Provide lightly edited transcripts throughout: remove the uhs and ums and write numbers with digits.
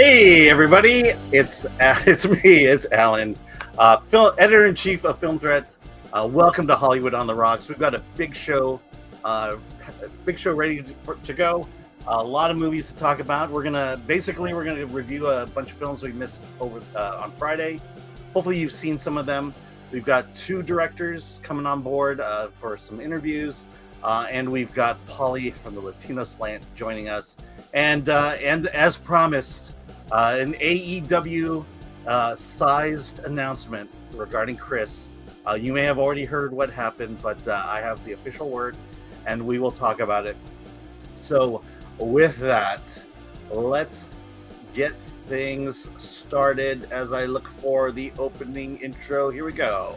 Hey everybody, it's me, it's Alan, editor-in-chief of Film Threat. Welcome to Hollywood on the Rocks. We've got a big show ready to go. A lot of movies to talk about. We're gonna review a bunch of films we missed over on Friday. Hopefully you've seen some of them. We've got two directors coming on board for some interviews, and we've got Polly from the Latino Slant joining us. And as promised, an AEW sized announcement regarding Chris. You may have already heard what happened, but I have the official word, and we will talk about it. So with that, let's get things started as I look for the opening intro. Here we go.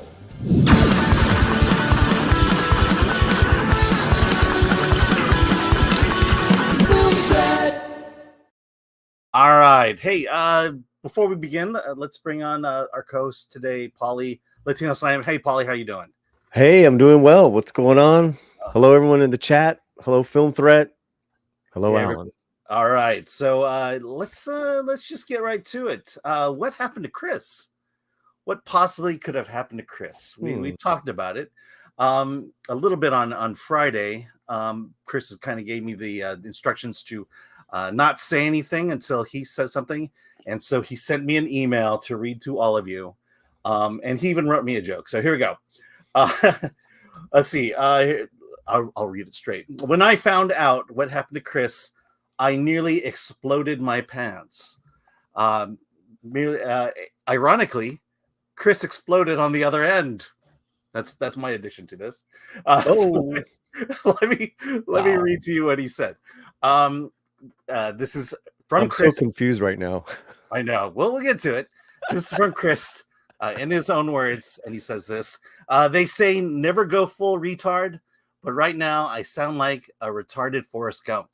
All right. Hey, before we begin, let's bring on our co-host today, Polly, Latino Slam. Hey, Polly, how you doing? Hey, I'm doing well. What's going on? Hello, everyone in the chat. Hello, Film Threat. Hello, Alan. All right. So let's just get right to it. What happened to Chris? What possibly could have happened to Chris? We talked about it a little bit on Friday. Chris kind of gave me the instructions to not say anything until he says something. And so he sent me an email to read to all of you. And he even wrote me a joke. So here we go. Let's see. I'll read it straight. When I found out what happened to Chris, I nearly exploded my pants. Ironically, Chris exploded on the other end. That's my addition to this. So let me read to you what he said. This is from Chris. I'm so confused right now. I know. Well, we'll get to it. This is from Chris in his own words, and he says this. They say never go full retard, but right now I sound like a retarded Forrest Gump.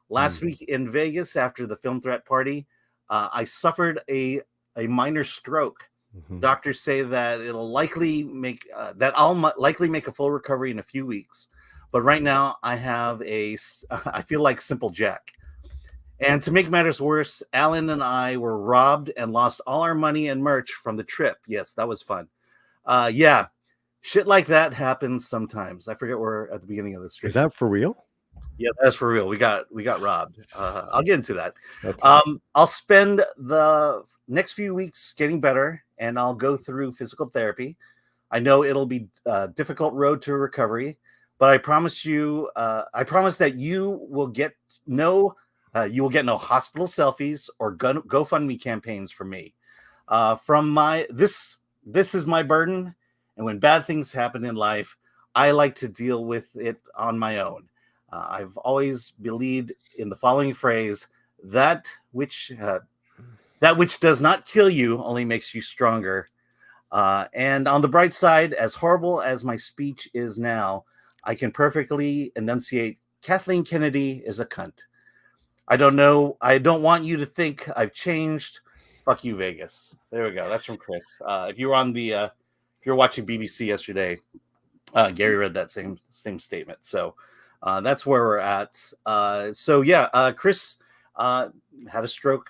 Last week in Vegas, after the Film Threat party, I suffered a minor stroke. Mm-hmm. Doctors say that I'll likely make a full recovery in a few weeks. But right now I feel like Simple Jack. And to make matters worse, Alan and I were robbed and lost all our money and merch from the trip. Yes, that was fun. Yeah, shit like that happens sometimes. I forget where at the beginning of the stream. Is that for real? Yeah, that's for real. We got robbed. I'll get into that. Okay. I'll spend the next few weeks getting better, and I'll go through physical therapy. I know it'll be a difficult road to recovery, but I promise that you will get no hospital selfies or GoFundMe campaigns from me. This is my burden, and when bad things happen in life, I like to deal with it on my own. I've always believed in the following phrase: that which does not kill you only makes you stronger. And on the bright side, as horrible as my speech is now, I can perfectly enunciate Kathleen Kennedy is a cunt. I don't want you to think I've changed. Fuck you, Vegas. There we go. That's from Chris. If you're watching BBC yesterday, Gary read that same statement. So that's where we're at. Chris had a stroke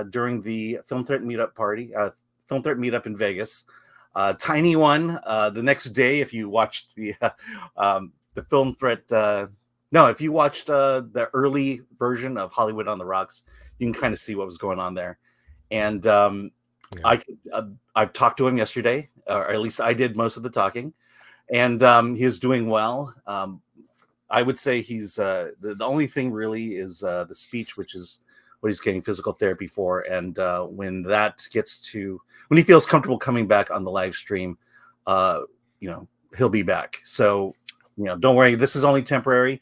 during the Film Threat meetup in Vegas. Tiny one. The next day, if you watched the Film Threat, if you watched the early version of Hollywood on the Rocks, you can kind of see what was going on there. And I've talked to him yesterday, or at least I did most of the talking, and he is doing well. I would say he's the only thing really is the speech, which is what he's getting physical therapy for. And when he feels comfortable coming back on the live stream, he'll be back. So, don't worry. This is only temporary.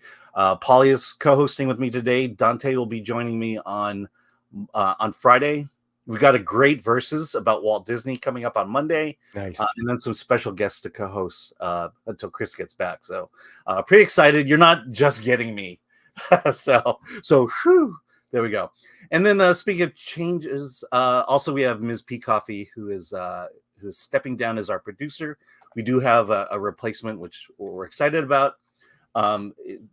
Polly is co-hosting with me today. Dante will be joining me on Friday. We've got a great versus about Walt Disney coming up on Monday. Nice. And then some special guests to co-host until Chris gets back. So pretty excited. You're not just getting me. so whew, there we go. And then speaking of changes, also we have Ms. P. Coffee, who's stepping down as our producer. We do have a replacement, which we're excited about.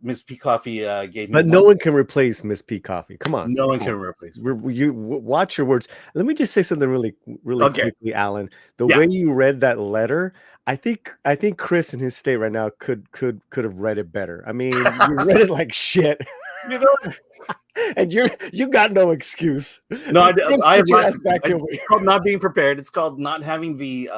Miss P Coffee gave me But no one can replace Miss P Coffee. Come on. No one can replace me. Watch your words. Let me just say something really quickly, Alan. The way you read that letter, I think Chris in his state right now could have read it better. I mean, you read it like shit. You know, and you got no excuse. No, I have it's called not being prepared. It's called not having the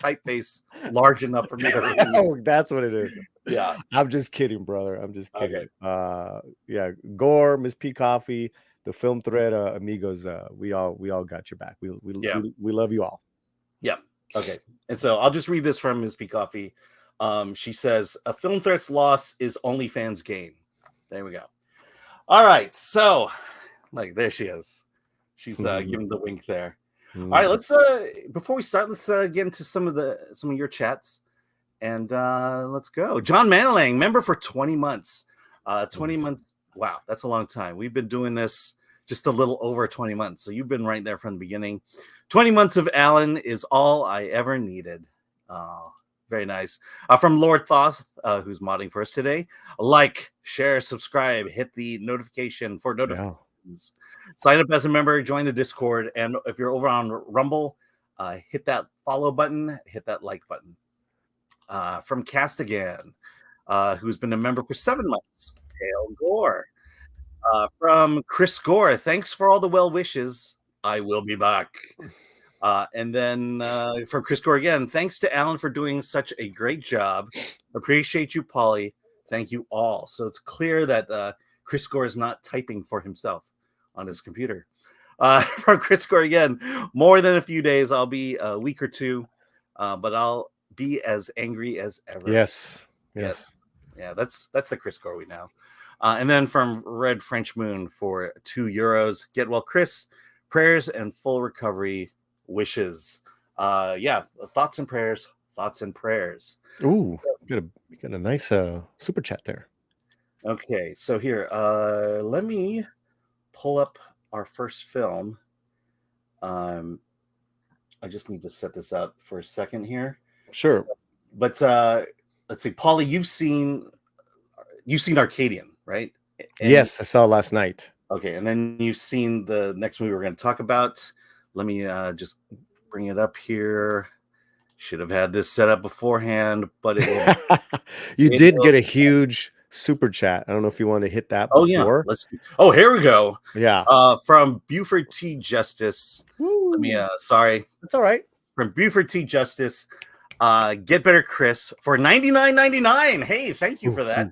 typeface large enough for me to read. Oh, that's what it is. Yeah, I'm just kidding, brother. I'm just kidding. Okay. Yeah, Gore, Miss P Coffee, the Film Thread, amigos. We all got your back. We love you all. Yeah. Okay. And so I'll just read this from Miss P Coffee. She says, "A Film Threat's loss is OnlyFans' gain." There we go. All right, so like there she is. She's giving the wink there. All right, let's before we start, let's get into some of your chats, and let's go. John Manling, member for 20 months. 20 months. Wow, that's a long time. We've been doing this just a little over 20 months, so you've been right there from the beginning. 20 months of Alan is all I ever needed. Very nice. From Lord Thoth, who's modding for us today. Like, share, subscribe, hit the notification for notifications. Yeah. Sign up as a member, join the Discord, and if you're over on Rumble, hit that follow button, hit that like button. From Castigan, who's been a member for 7 months. Hail Gore. From Chris Gore, thanks for all the well wishes. I will be back. And then from Chris Gore again, thanks to Alan for doing such a great job. Appreciate you, Polly. Thank you all. So it's clear that Chris Gore is not typing for himself on his computer. From Chris Gore again, more than a few days. I'll be a week or two, but I'll be as angry as ever. Yes. Yeah, that's the Chris Gore we know. And then from Red French Moon for €2. Get well, Chris. Prayers and full recovery. Wishes. Thoughts and prayers. Ooh, you got a nice super chat there. Okay, so here, let me pull up our first film. I just need to set this up for a second here. Sure. But let's see, Paulie, you've seen Arcadian, right? And yes, I saw last night. Okay, and then you've seen the next movie we're going to talk about. Let me just bring it up here. Should have had this set up beforehand, but you did get a huge super chat. I don't know if you want to hit that before. Oh, here we go. Yeah. From Buford T. Justice. Woo. Let me sorry. That's all right. From Buford T. Justice. Get better, Chris, for $99.99. Hey, thank you for that.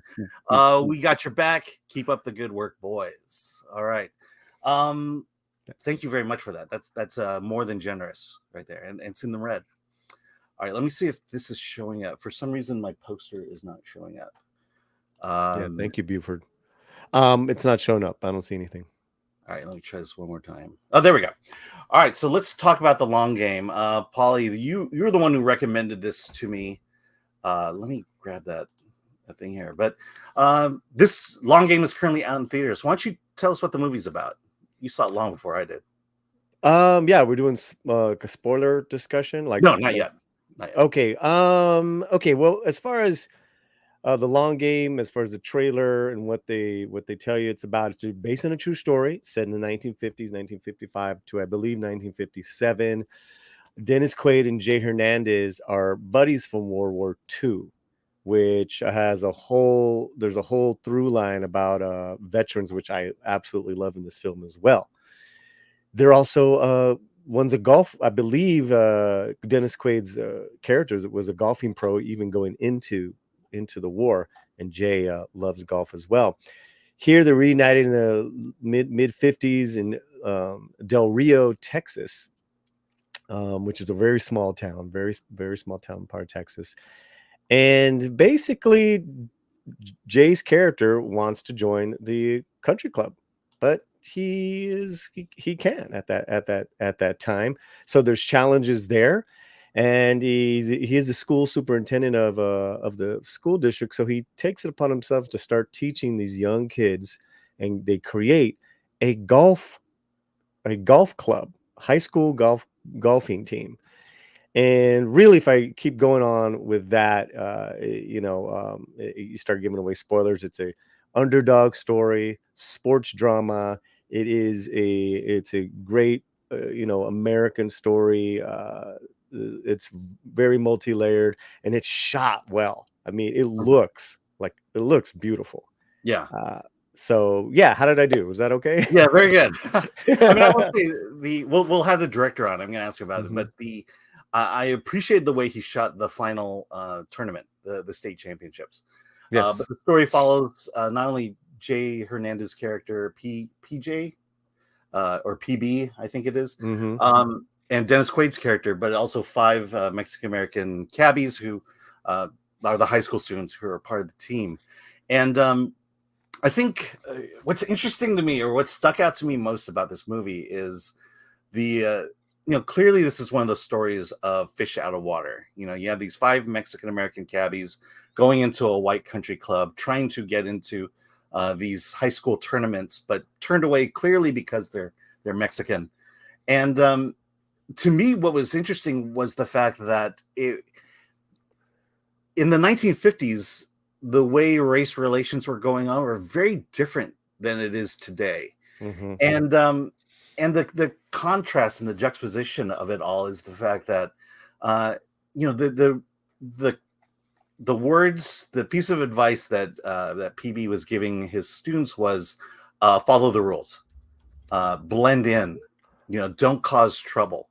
We got your back. Keep up the good work, boys. All right. Thank you very much for that. That's more than generous right there, and it's in the red. All right, let me see if this is showing up. For some reason, my poster is not showing up. Thank you, Buford. It's not showing up. I don't see anything. All right, let me try this one more time. Oh, there we go. All right, so let's talk about the long game. Paulie, you're the one who recommended this to me. Let me grab that thing here. But this long game is currently out in theaters. Why don't you tell us what the movie's about? You saw it long before I did. Yeah, we're doing a spoiler discussion. No, not yet. Okay. Okay. Well, as far as the long game, as far as the trailer and what they tell you it's about, it's based on a true story set in the 1950s, 1955 to, I believe, 1957. Dennis Quaid and Jay Hernandez are buddies from World War II, which has there's a whole through line about veterans, which I absolutely love in this film as well. They're also one's a golf. I believe Dennis Quaid's character was a golfing pro, even going into the war, and Jay loves golf as well. Here they're reunited in the mid 50s in Del Rio, Texas, which is a very small town, very small town part of Texas. And basically, Jay's character wants to join the country club, but he can't at that time. So there's challenges there. And he is the school superintendent of the school district, so he takes it upon himself to start teaching these young kids, and they create a golf club, high school golfing team. And really, if I keep going on with that, you start giving away spoilers. It's a underdog story, sports drama. It's a great, American story. It's very multi-layered, and it's shot well. I mean, it looks beautiful. Yeah. So yeah, how did I do? Was that okay? Yeah, very good. I mean, I will say we'll have the director on. I'm going to ask you about it, Mhm. but I appreciate the way he shot the final tournament, the state championships. Yes. But the story follows not only Jay Hernandez's character PJ or PB, I think it is, Mhm. and Dennis Quaid's character, but also 5 Mexican American cabbies who are the high school students who are part of the team. And I think what's interesting to me, or what stuck out to me most about this movie, is clearly this is one of those stories of fish out of water. You have these 5 Mexican American cabbies going into a white country club, trying to get into these high school tournaments, but turned away clearly because they're Mexican. And to me, what was interesting was the fact that in the 1950s, the way race relations were going on were very different than it is today. Mhm. And the contrast and the juxtaposition of it all is the fact that the words, the piece of advice that that PB was giving his students was follow the rules, blend in, don't cause trouble.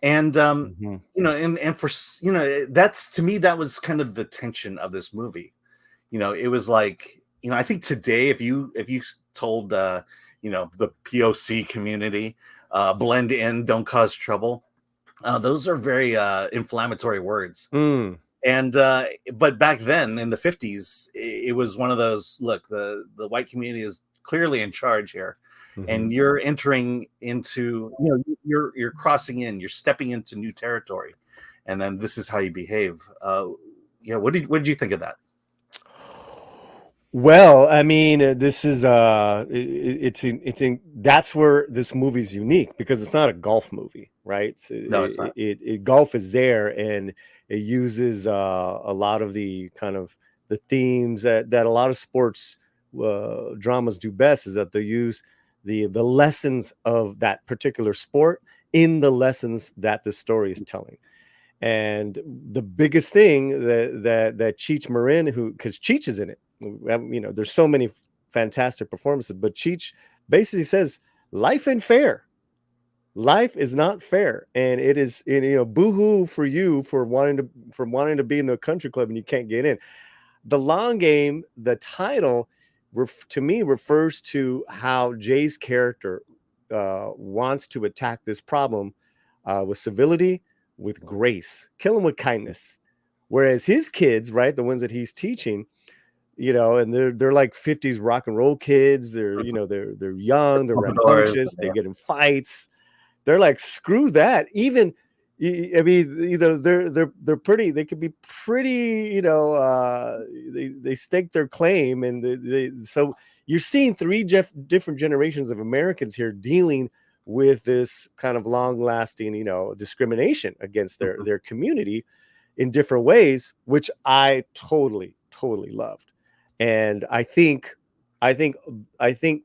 And Mhm. and for that's, to me, that was kind of the tension of this movie. It was like, I think today, if you told the POC community, blend in, don't cause trouble, those are very inflammatory words. Mm. And but back then in the 50s, it was one of those, look, the white community is clearly in charge here, and Mhm. you're entering into, you're crossing in, you're stepping into new territory, and then this is how you behave. What did you think of that? Well, I mean, this is that's where this movie's unique, because it's not a golf movie, right? So No, it's not. golf is there, and it uses a lot of the kind of the themes that a lot of sports dramas do best, is that they use the lessons of that particular sport in the lessons that the story is telling. And the biggest thing that Cheech Marin, who, because Cheech is in it, there's so many fantastic performances, but Cheech basically says life ain't fair. Life is not fair, and it is, boo-hoo for you for wanting to be in the country club and you can't get in. The Long Game, the title, to me, refers to how Jay's character wants to attack this problem with civility, with grace, kill him with kindness. Whereas his kids, right, the ones that he's teaching, and they're like 50s rock and roll kids. They're young, they're Doors, rambunctious, they yeah. get in fights. They're like, screw that. Even, I mean, they're pretty. They could be pretty. They stake their claim, and so you're seeing 3 different generations of Americans here dealing with this kind of long-lasting, discrimination against their community in different ways, which I totally loved. And I think, I think, I think,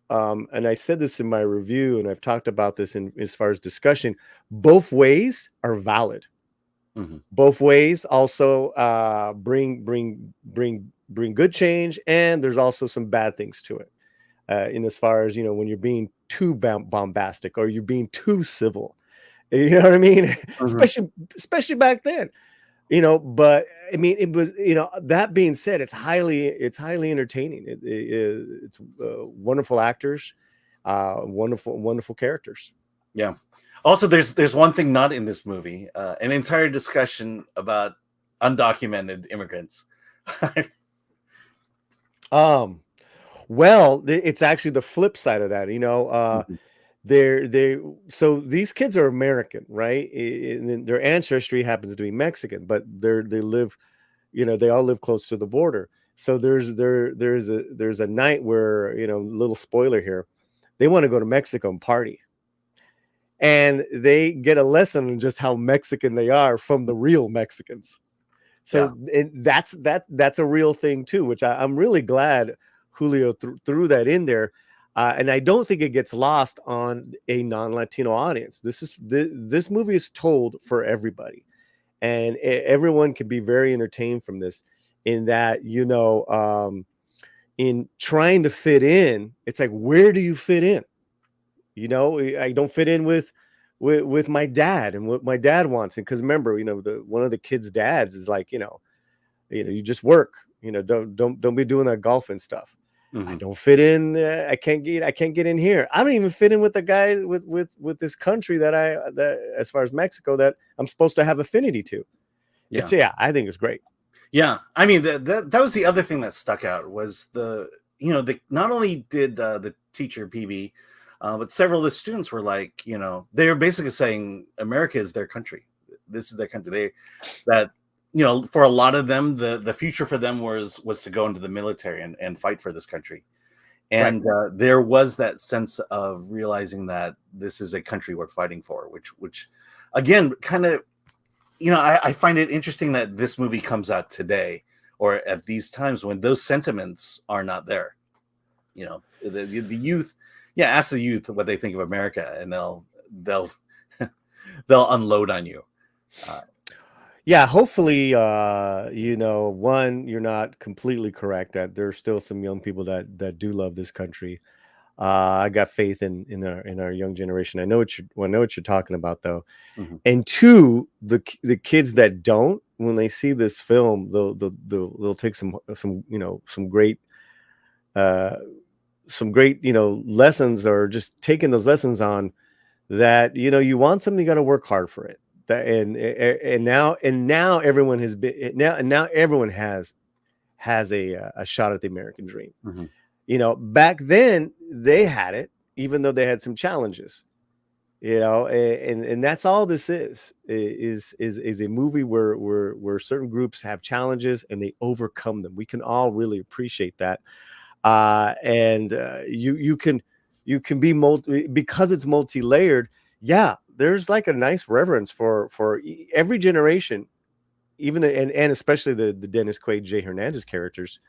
and I said this in my review, and I've talked about this in as far as discussion. Both ways are valid. Mhm. Both ways also bring good change, and there's also some bad things to it. In as far as, when you're being too bombastic, or you're being too civil, you know what I mean? Mhm. Especially back then. But I mean, it was, that being said, it's highly entertaining. It's wonderful actors, wonderful characters. Yeah. Also, there's one thing not in this movie, an entire discussion about undocumented immigrants. um well, it's actually the flip side of that. Mhm. They So these kids are American, right? And then their ancestry happens to be Mexican, but they live, they all live close to the border. So there's a night where, little spoiler here, they want to go to Mexico and party. and they get a lesson on just how Mexican they are from the real Mexicans. Yeah. So that's a real thing too, which I'm really glad Julio threw that in there. And I don't think it gets lost on a non-Latino audience. This movie is told for everybody, and everyone can be very entertained from this. In that, in trying to fit in, it's like, where do you fit in? I don't fit in with my dad and what my dad wants. And because remember, one of the kids' dads is like, you just work. Don't be doing that golfing stuff. I don't fit in. I can't get in here. I don't even fit in with the guy with this country that as far as Mexico, that I'm supposed to have affinity to. Yeah. I think it's great. Yeah, I mean that was the other thing that stuck out was not only did the teacher PB, but several of the students were like, they were basically saying America is their country. This is their country. For a lot of them, the future for them was to go into the military and fight for this country. And right. There was that sense of realizing that this is a country worth fighting for, which again, kind of, I find it interesting that this movie comes out today or at these times when those sentiments are not there. The youth, ask the youth what they think of America, and they'll they'll unload on you. Hopefully, one, you're not completely correct, that there's still some young people that do love this country. I got faith in our young generation. I know what you're talking about, though. Mm-hmm. And two, the kids that don't, when they see this film, they'll take some great lessons, or just taking those lessons on that. You want something, you got to work hard for it. And now everyone has been now everyone has a shot at the American dream. Mm-hmm. Back then they had it, even though they had some challenges. And that's all this is a movie where certain groups have challenges and they overcome them. We can all really appreciate that. You can be because it's multi-layered. Yeah, there's like a nice reverence for every generation, even and especially the Dennis Quaid, Jay Hernandez characters,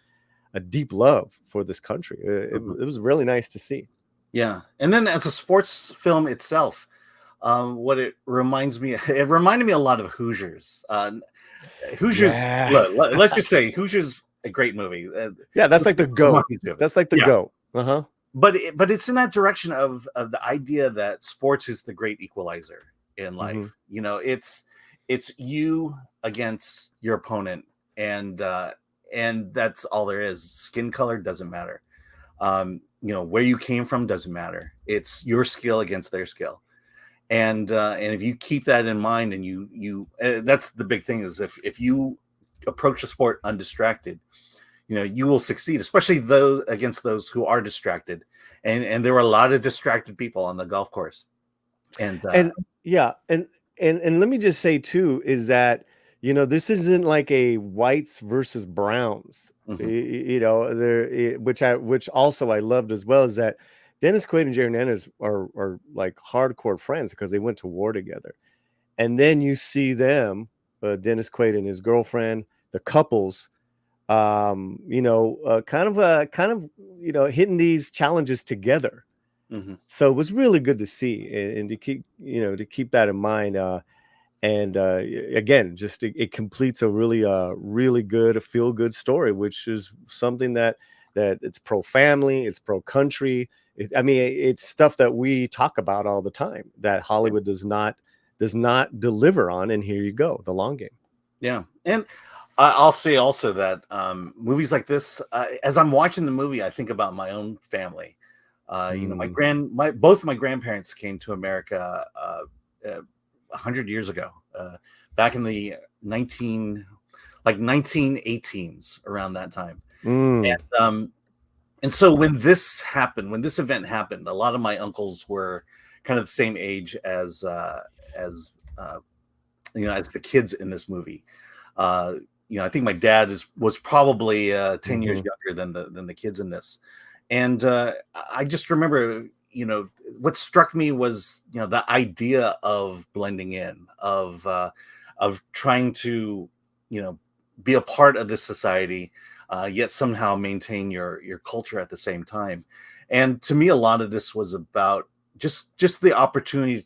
a deep love for this country. It was really nice to see. Yeah, and then as a sports film itself, what it reminded me a lot of Hoosiers. Hoosiers, let's just say Hoosiers, a great movie. That's like the go. That's like the go. But it's in that direction of the idea that sports is the great equalizer in life. Mm-hmm. It's you against your opponent, and that's all there is. Skin color doesn't matter. Where you came from doesn't matter. It's your skill against their skill. And if you keep that in mind, and you that's the big thing, is if you approach a sport undistracted, you will succeed, especially against those who are distracted. And there were a lot of distracted people on the golf course. And let me just say too, is that, this isn't like a whites versus browns, mm-hmm. Which also I loved as well, is that Dennis Quaid and Jay Hernandez are like hardcore friends because they went to war together. And then you see them, Dennis Quaid and his girlfriend, the couples, kind of hitting these challenges together. Mm-hmm. So it was really good to see, and to keep that in mind. Again, just it completes a really good, feel good story, which is something that it's pro family, it's pro country. It's stuff that we talk about all the time that Hollywood does not deliver on. And here you go, The Long Game. Yeah, and I'll say also that movies like this, as I'm watching the movie, I think about my own family. Both my grandparents came to America 100 years ago, back in the 1918s, around that time. And so when this event happened, a lot of my uncles were kind of the same age as the kids in this movie. I think my dad was probably 10 mm-hmm. years younger than the kids in this. And I just remember, what struck me was, the idea of blending in, of trying to, be a part of this society, yet somehow maintain your culture at the same time. And to me, a lot of this was about just the opportunity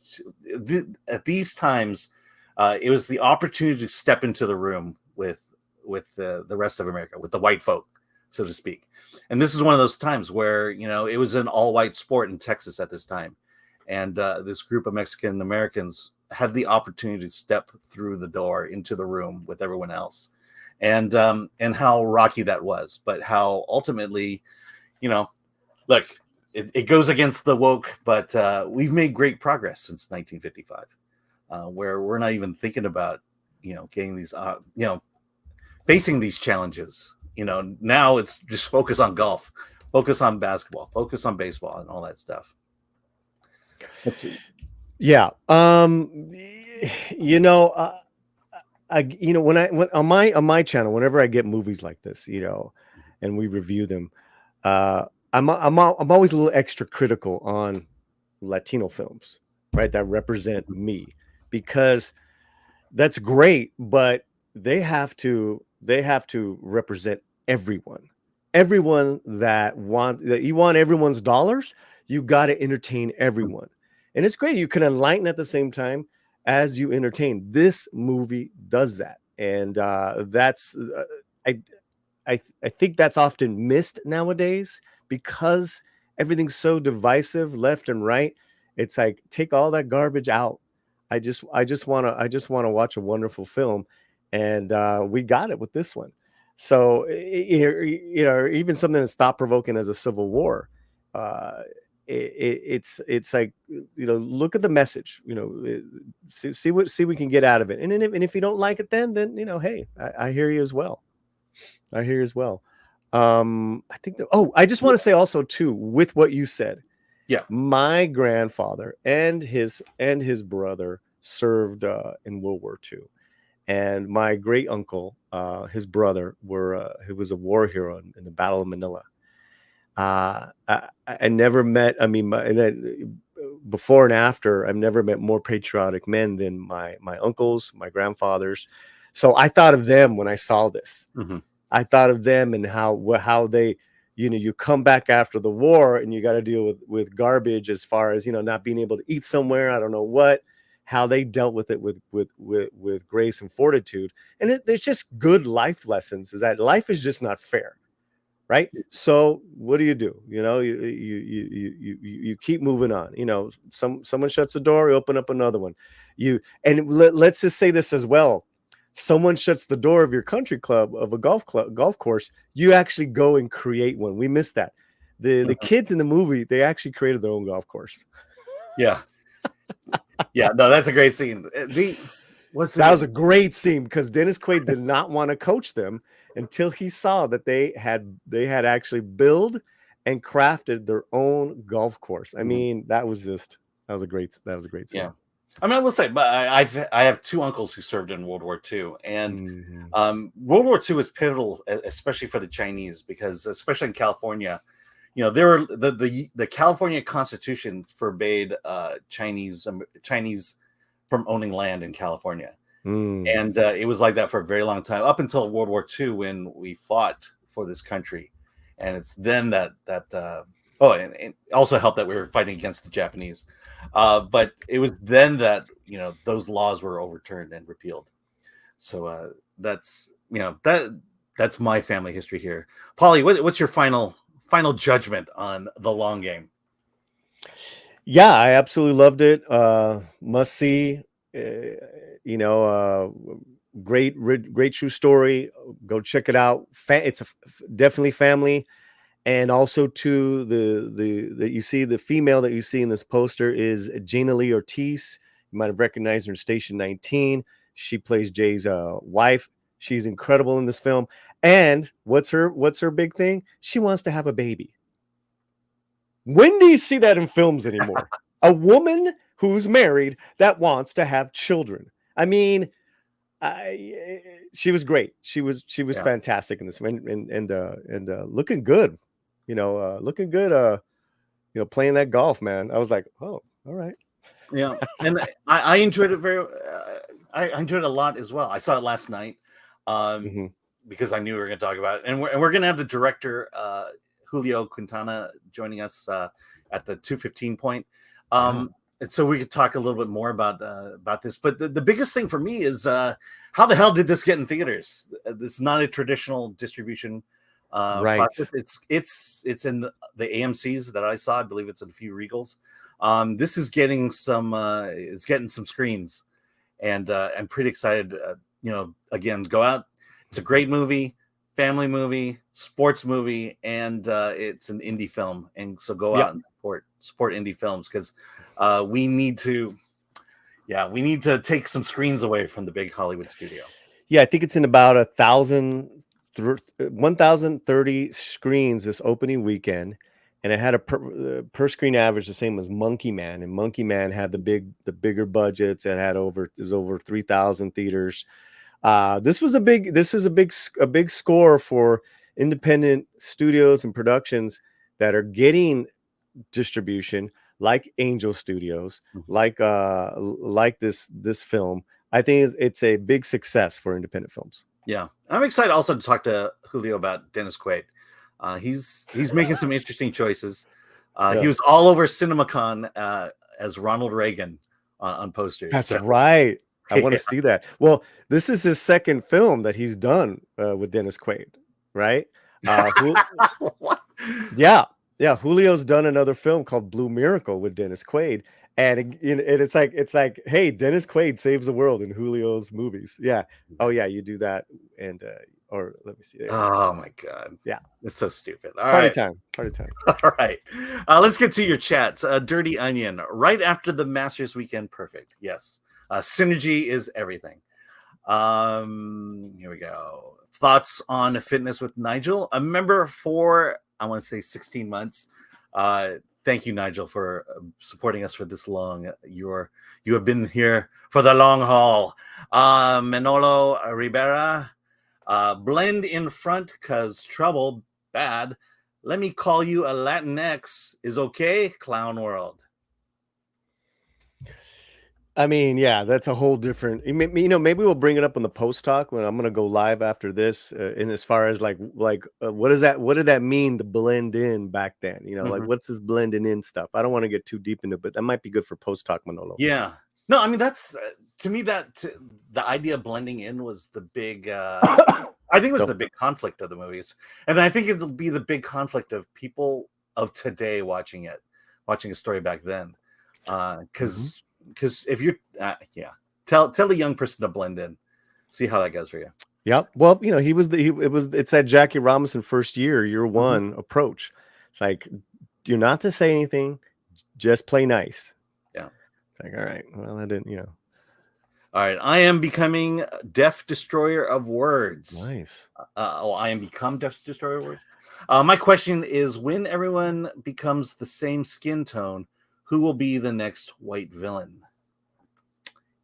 at these times. It was the opportunity to step into the room with the rest of America, with the white folk, so to speak. And this is one of those times where, it was an all-white sport in Texas at this time. And this group of Mexican Americans had the opportunity to step through the door into the room with everyone else. And how rocky that was, but how ultimately, look, it goes against the woke, but we've made great progress since 1955, where we're not even thinking about, getting these, facing these challenges. Now it's just focus on golf, focus on basketball, focus on baseball, and all that stuff. Let's see. Yeah. When on my channel, whenever I get movies like this, and we review them, I'm always a little extra critical on Latino films, right? That represent me, because that's great, but they have to represent everyone that you want everyone's dollars. You got to entertain everyone, and it's great. You can enlighten at the same time as you entertain. This movie does that, and that's I think that's often missed nowadays, because everything's so divisive left and right. It's like, take all that garbage out. I just want to watch a wonderful film, and we got it with this one. So even something as thought provoking as a Civil War, it's like, look at the message, see what we can get out of it, and if you don't like it, then hey, I hear you as well. I think I just want to say also too, with what you said. Yeah. My grandfather and his brother served in World War II. And my great uncle, his brother, he was a war hero in the Battle of Manila. I never met, before and after, I've never met more patriotic men than my uncles, my grandfathers. So I thought of them when I saw this. Mm-hmm. I thought of them and how they, you come back after the war and you got to deal with garbage, as far as, not being able to eat somewhere. I don't know how they dealt with it with grace and fortitude. And there's just good life lessons, is that life is just not fair. Right. So what do? You keep moving on. Someone shuts the door, you open up another one. Let's just say this as well. Someone shuts the door of your country club, of a golf course, you actually go and create one. We missed that. The kids in the movie, they actually created their own golf course. Yeah. Yeah, no, that's a great scene. That was a great scene, because Dennis Quaid did not want to coach them until he saw that they had actually built and crafted their own golf course. I mean, that was a great scene. Yeah. I mean, I will say, but I have two uncles who served in World War II, and World War II was pivotal, especially for the Chinese, because especially in California, there were the California Constitution forbade Chinese from owning land in California, and it was like that for a very long time, up until World War II, when we fought for this country, and it's then that and it also helped that we were fighting against the Japanese. But it was then that, those laws were overturned and repealed. So that's my family history here. Paulie, what's your final judgment on The Long Game? Yeah, I absolutely loved it. Must see. Great true story. Go check it out. It's definitely family. And also, too, the female that you see in this poster is Jaina Lee Ortiz. You might have recognized her in Station 19. She plays Jay's wife. She's incredible in this film. And what's her big thing? She wants to have a baby. When do you see that in films anymore? A woman who's married that wants to have children. I mean, she was great. She was fantastic in this, and looking good. Looking good. playing that golf, man. I was like, oh, all right. Yeah, and I enjoyed it I enjoyed it a lot as well. I saw it last night, Mm-hmm. because I knew we were going to talk about it, and we're going to have the director Julio Quintana joining us at the 2:15 point. And so we could talk a little bit more about this. But the biggest thing for me is how the hell did this get in theaters? This is not a traditional distribution Right. process. It's in the AMC's that I saw. I believe it's in a few Regals. This is getting some screens, and I'm pretty excited. Again, go out. It's a great movie, family movie, sports movie, and it's an indie film. And so go out and support indie films, because we need to take some screens away from the big Hollywood studio. Yeah, I think it's in about 1,030 screens this opening weekend, and it had a per screen average the same as Monkey Man, and Monkey Man had the bigger budgets and had over 3,000 theaters. This was a big score for independent studios and productions that are getting distribution, like Angel Studios, like this film. I think it's a big success for independent films. Yeah, I'm excited also to talk to Julio about Dennis Quaid. He's making some interesting choices. He was all over CinemaCon as Ronald Reagan on posters. That's right. I want to see that. Well, this is his second film that he's done with Dennis Quaid, right? What? Yeah. Julio's done another film called Blue Miracle with Dennis Quaid, and it's like, hey, Dennis Quaid saves the world in Julio's movies. Yeah. Oh yeah, you do that, and or let me see. Oh my god. Yeah, it's so stupid. Party time. All right, let's get to your chats. Dirty Onion. Right after the Masters weekend, perfect. Yes. Synergy is everything. Here we go. Thoughts on fitness with Nigel? A member for, I want to say, 16 months. Thank you, Nigel, for supporting us for this long. You have been here for the long haul. Manolo Rivera, blend in front cause trouble bad. Let me call you a Latinx is okay, clown world. I mean, yeah, that's a whole different. Maybe we'll bring it up on the post talk when I'm going to go live after this. In as far as what did that mean to blend in back then? Like what's this blending in stuff? I don't want to get too deep into it, but that might be good for post talk, Manolo. Yeah, no, I mean that's to me that the idea of blending in was the big. I think it was the big conflict of the movies, and I think it'll be the big conflict of people of today watching a story back then, because. Because if you're, tell the young person to blend in, see how that goes for you. Yep. Well, it's that Jackie Robinson first year one approach. It's like, you're not to say anything, just play nice. Yeah. It's like, all right, well, I didn't, All right. I am becoming Deaf Destroyer of Words. Nice. I am become Deaf Destroyer of Words. My question is, when everyone becomes the same skin tone, who will be the next white villain?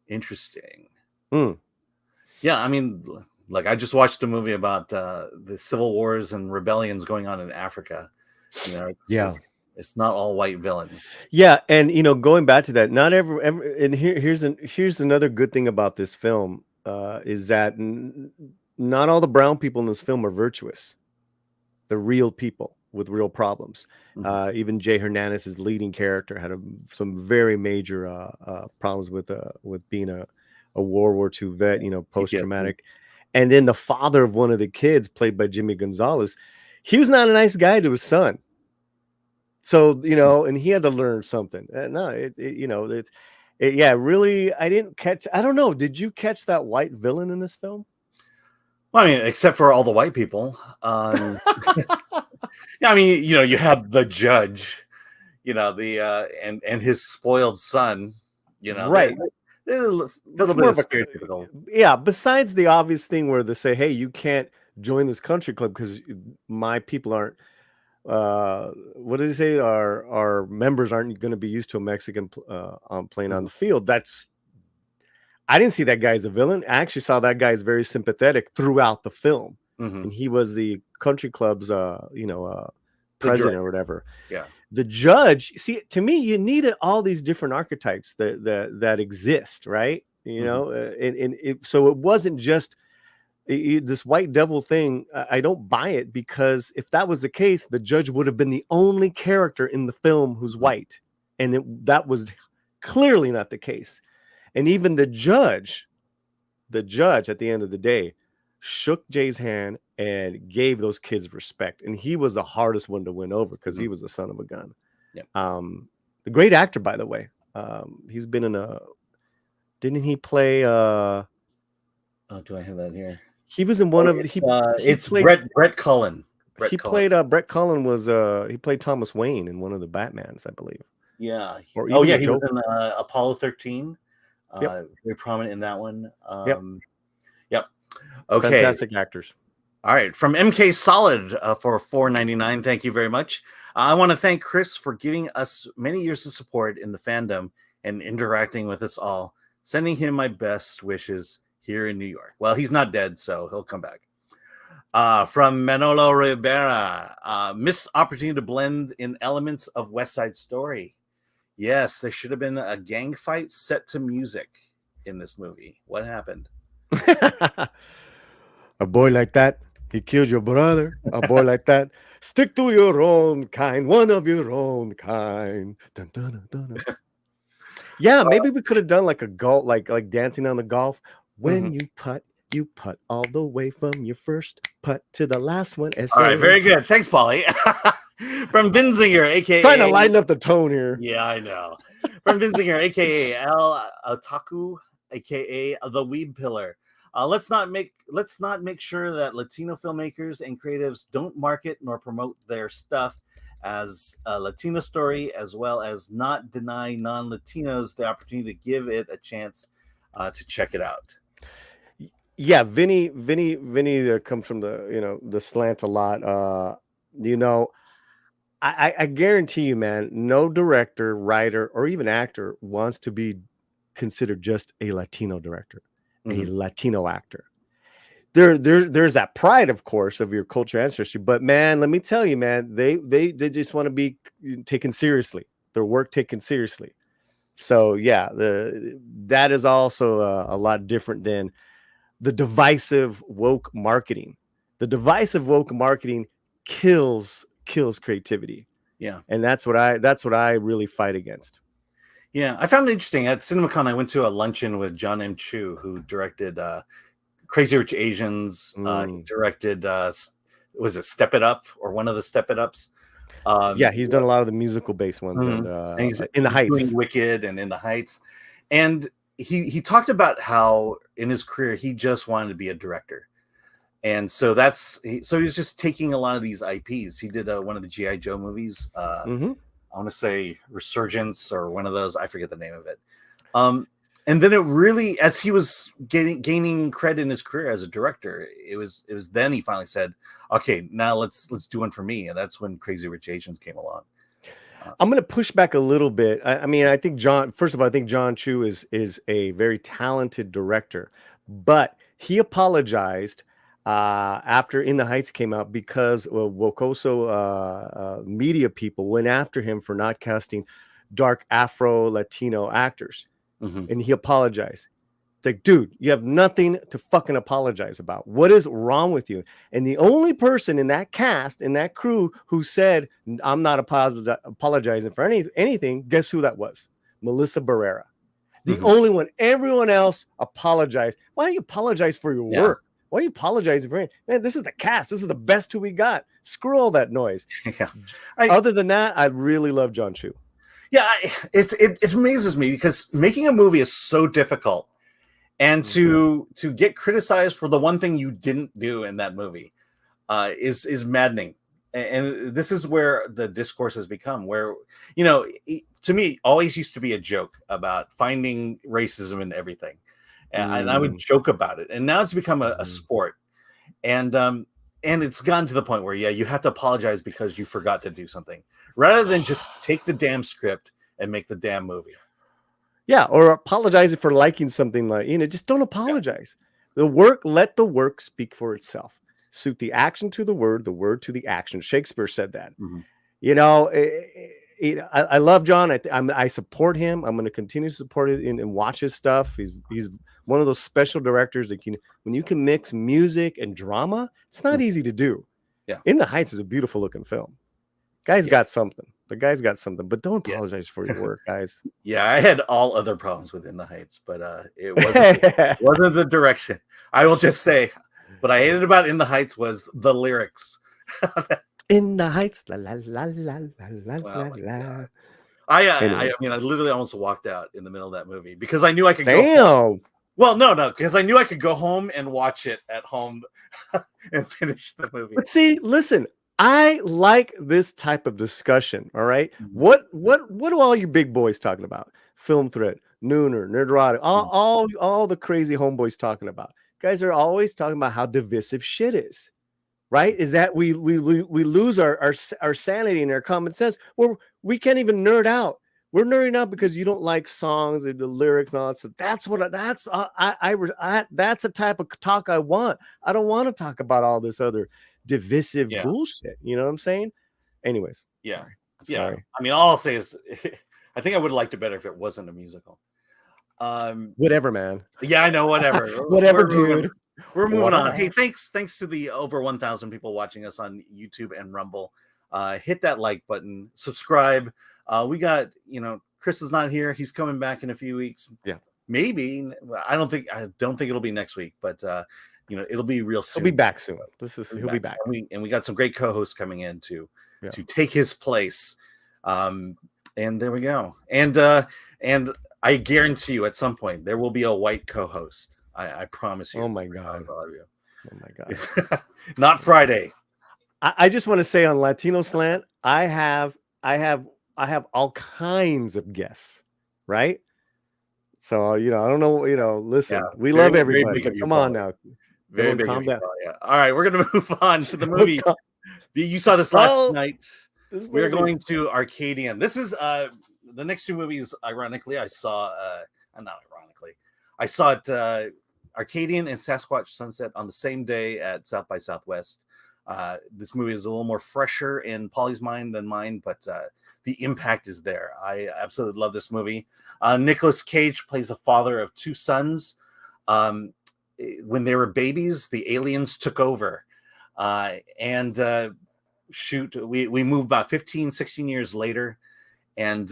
Interesting. Yeah, I mean, like I just watched a movie about the civil wars and rebellions going on in Africa. It's not all white villains. Yeah, and going back to that, not every and here's another good thing about this film is that not all the brown people in this film are virtuous. They're real people with real problems. Even Jay Hernandez's leading character had some very major problems with being a World War II vet, post-traumatic. And then the father of one of the kids, played by Jimmy Gonzalez, he was not a nice guy to his son. So, and he had to learn something. Really, I didn't catch. I don't know. Did you catch that white villain in this film? Well, I mean, except for all the white people. Yeah, I mean, you have the judge, and his spoiled son, right. They're a little bit of stereotypical. Yeah, besides the obvious thing where they say, hey, you can't join this country club because my people aren't, what did they say? Our members aren't going to be used to a Mexican playing on the field. I didn't see that guy as a villain. I actually saw that guy as very sympathetic throughout the film. And he was the country club's, president or whatever. Yeah. The judge, see, to me, you needed all these different archetypes that exist, right? You know, so it wasn't just this white devil thing. I don't buy it, because if that was the case, the judge would have been the only character in the film who's white, and that was clearly not the case. And even the judge at the end of the day shook Jay's hand and gave those kids respect, and he was the hardest one to win over because he was the son of a gun. The great actor, by the way. He's been in didn't he play do I have that here? He was in one of it's Brett Cullen. Brett Cullen was he played Thomas Wayne in one of the Batmans, I believe. Yeah. He was in Apollo 13. Very prominent in that one. Yep. Okay. Fantastic actors. All right. From MK Solid for $4.99. Thank you very much. I want to thank Chris for giving us many years of support in the fandom and interacting with us all. Sending him my best wishes here in New York. Well, he's not dead, so he'll come back. From Manolo Rivera, missed opportunity to blend in elements of West Side Story. Yes, there should have been a gang fight set to music in this movie. What happened? A boy like that, he killed your brother. A boy like that, stick to your own kind, one of your own kind. Dun, dun, dun, dun. Yeah, maybe we could have done like a golf, like dancing on the golf. When you putt all the way from your first putt to the last one. All right, very good. Thanks, Paulie. From Binzinger, aka trying to lighten up the tone here. Yeah, I know. From Binzinger, aka El Otaku, aka the Weeb Pillar. Let's not make sure that Latino filmmakers and creatives don't market nor promote their stuff as a Latino story, as well as not deny non-Latinos the opportunity to give it a chance to check it out. Yeah, Vinny comes from the slant a lot. I guarantee you, man, no director, writer, or even actor wants to be considered just a Latino director, a Latino actor. There's that pride, of course, of your culture ancestry, but man, let me tell you, man, they just want to be taken seriously, their work taken seriously. So yeah, that is also a lot different than the divisive woke marketing. The divisive woke marketing kills creativity. Yeah, and that's what I really fight against. Yeah, I found it interesting at CinemaCon. I went to a luncheon with John M. Chu, who directed Crazy Rich Asians. He directed was it Step It Up, or one of the Step It Ups? Yeah, he's done a lot of the musical based ones, and he's in the Heights, doing Wicked and In the Heights. And he talked about how in his career he just wanted to be a director, and so he was just taking a lot of these IPs. He did one of the G.I. Joe movies. I want to say Resurgence or one of those. I forget the name of it. And then it really, as he was gaining credit in his career as a director, it was then he finally said, "Okay, now let's do one for me." And that's when Crazy Rich Asians came along. I'm going to push back a little bit. I mean, I think John Chu is a very talented director, but he apologized after In the Heights came out because Wocoso media people went after him for not casting dark Afro Latino actors. And he apologized. It's like, dude, you have nothing to fucking apologize about. What is wrong with you? And the only person in that cast, in that crew, who said, I'm not apologizing for anything, guess who that was? Melissa Barrera. The only one. Everyone else apologized. Why don't you apologize for your work? Why are you apologizing for it? Man, this is the cast. This is the best who we got. Screw all that noise. Other than that, I really love John Chu. Yeah, it amazes me because making a movie is so difficult, and to get criticized for the one thing you didn't do in that movie is maddening. And this is where the discourse has become, where, to me, always used to be a joke about finding racism in everything, and I would joke about it, and now it's become a sport, and it's gotten to the point where you have to apologize because you forgot to do something, rather than just take the damn script and make the damn movie. Yeah, or apologizing for liking something, just don't apologize. Let the work speak for itself. suit the action to the word to the action. Shakespeare said that. Mm-hmm. You know, I love John. I support him. I'm going to continue to support it and watch his stuff. He's one of those special directors that when you can mix music and drama, it's not easy to do. Yeah. In the Heights is a beautiful looking film. Guy's got something. The guy's got something, but don't apologize for your work, guys. Yeah, I had all other problems with In the Heights, but it wasn't the direction. I will just say, what I hated about In the Heights was the lyrics. In the Heights, la la la la la la la. I mean, I literally almost walked out in the middle of that movie because I knew I could go home. Well, no, because I knew I could go home and watch it at home and finish the movie. But see, listen, I like this type of discussion. All right, what do all you big boys talking about? Film Thread, Nooner, Nerdrotic, all the crazy homeboys talking about. Guys are always talking about how divisive shit is. Right? Is that we lose our sanity and our common sense. We can't even nerd out. We're nerding out because you don't like songs and the lyrics and all that. So that's the type of talk I want. I don't want to talk about all this other divisive bullshit. You know what I'm saying? Anyways. Yeah. Sorry. I mean, all I'll say is I think I would have liked it better if it wasn't a musical. Whatever, man. Yeah, I know. Whatever. Whatever, dude. We're moving on. Hey, thanks to the over 1,000 people watching us on YouTube and Rumble. Hit that like button, subscribe. We got, Chris is not here. He's coming back in a few weeks. Yeah, maybe. I don't think it'll be next week, but it'll be real soon. He'll be back soon. He'll be back. And we got some great co-hosts coming in to take his place. And there we go. And I guarantee you, at some point there will be a white co-host. I promise you. Oh my god! Not Friday. I just want to say on Latino Slant, I have all kinds of guests, right? So I don't know. Listen, we love everybody. Come on now. Very big. Calm down. Yeah. All right, we're gonna move on to the movie. You saw this last night. We're going to Arcadian. This is the next two movies. Ironically, I saw. Not ironically, I saw it. Arcadian and Sasquatch Sunset on the same day at South by Southwest. This movie is a little more fresher in Paulie's mind than mine, but the impact is there. I absolutely love this movie. Nicolas Cage plays the father of two sons. When they were babies, the aliens took over. We moved about 15, 16 years later, and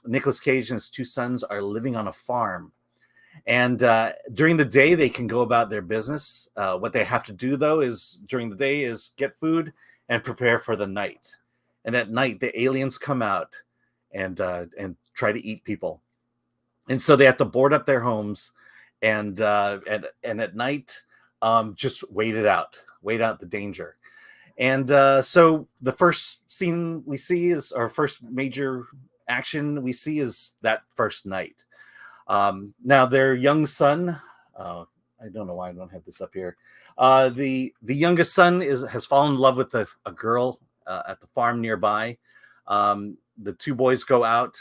Nicolas Cage and his two sons are living on a farm. And during the day, they can go about their business. What they have to do, though, is during the day is get food and prepare for the night. And at night, the aliens come out and try to eat people. And so they have to board up their homes and at night, just wait out the danger. And so the first scene we see is our first major action we see is that first night. Now their young son, I don't know why I don't have this up here. The youngest son has fallen in love with a girl at the farm nearby. The two boys go out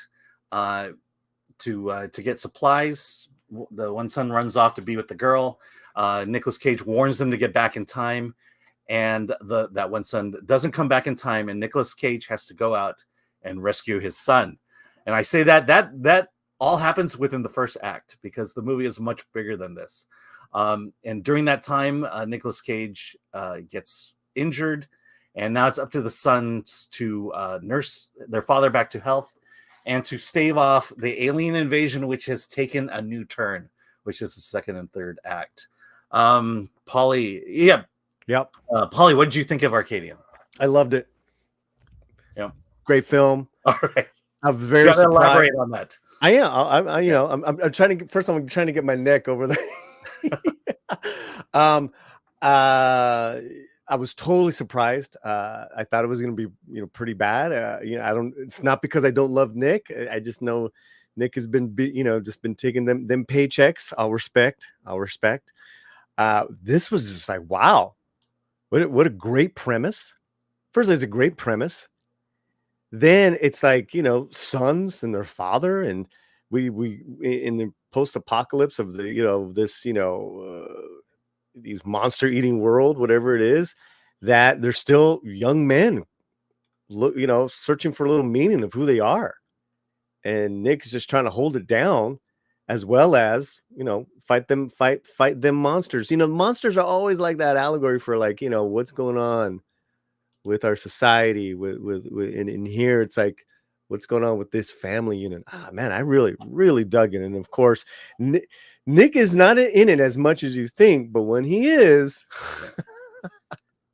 to get supplies. The one son runs off to be with the girl. Nicolas Cage warns them to get back in time, and that one son doesn't come back in time, and Nicolas Cage has to go out and rescue his son. And I say that all happens within the first act because the movie is much bigger than this. And during that time, Nicolas Cage gets injured, and now it's up to the sons to nurse their father back to health and to stave off the alien invasion, which has taken a new turn, which is the second and third act. Paulie, yep. Paulie, what did you think of Arcadian? I loved it. Yeah, great film. All right, I'm very surprised. Elaborate on that. I am. I'm trying to. First, I'm trying to get my neck over there. I was totally surprised. I thought it was going to be, pretty bad. It's not because I don't love Nick. I just know Nick has been, just been taking them paychecks. I'll respect. This was just like, wow, what a great premise. First, it's a great premise. Then it's like, sons and their father, and we in the post-apocalypse of the, this, these monster eating world, whatever it is, that they're still young men, searching for a little meaning of who they are. And Nick is just trying to hold it down, as well as fight them monsters. Monsters are always like that allegory for, like, what's going on with our society, with and in here it's like, what's going on with this family unit. Man, I really dug it. And of course, Nick is not in it as much as you think, but when he is,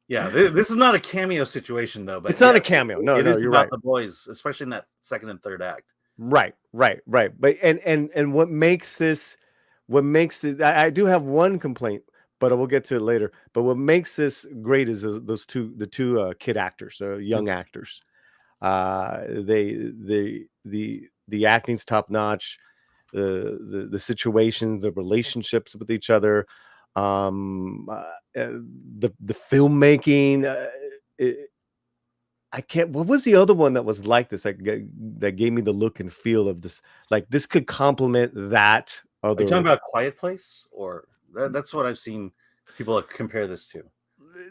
yeah, this is not a cameo situation though. But it's not a cameo. No, it is you're about right. The boys, especially in that second and third act. Right. But and what makes it, I do have one complaint, but we'll get to it later. But what makes this great is the two kid actors, young actors. The acting's top notch. The situations, the relationships with each other, the filmmaking. I can't. What was the other one that was like this? That gave me the look and feel of this. Like, this could complement that other. Are you talking about Quiet Place, or that's what I've seen people compare this to?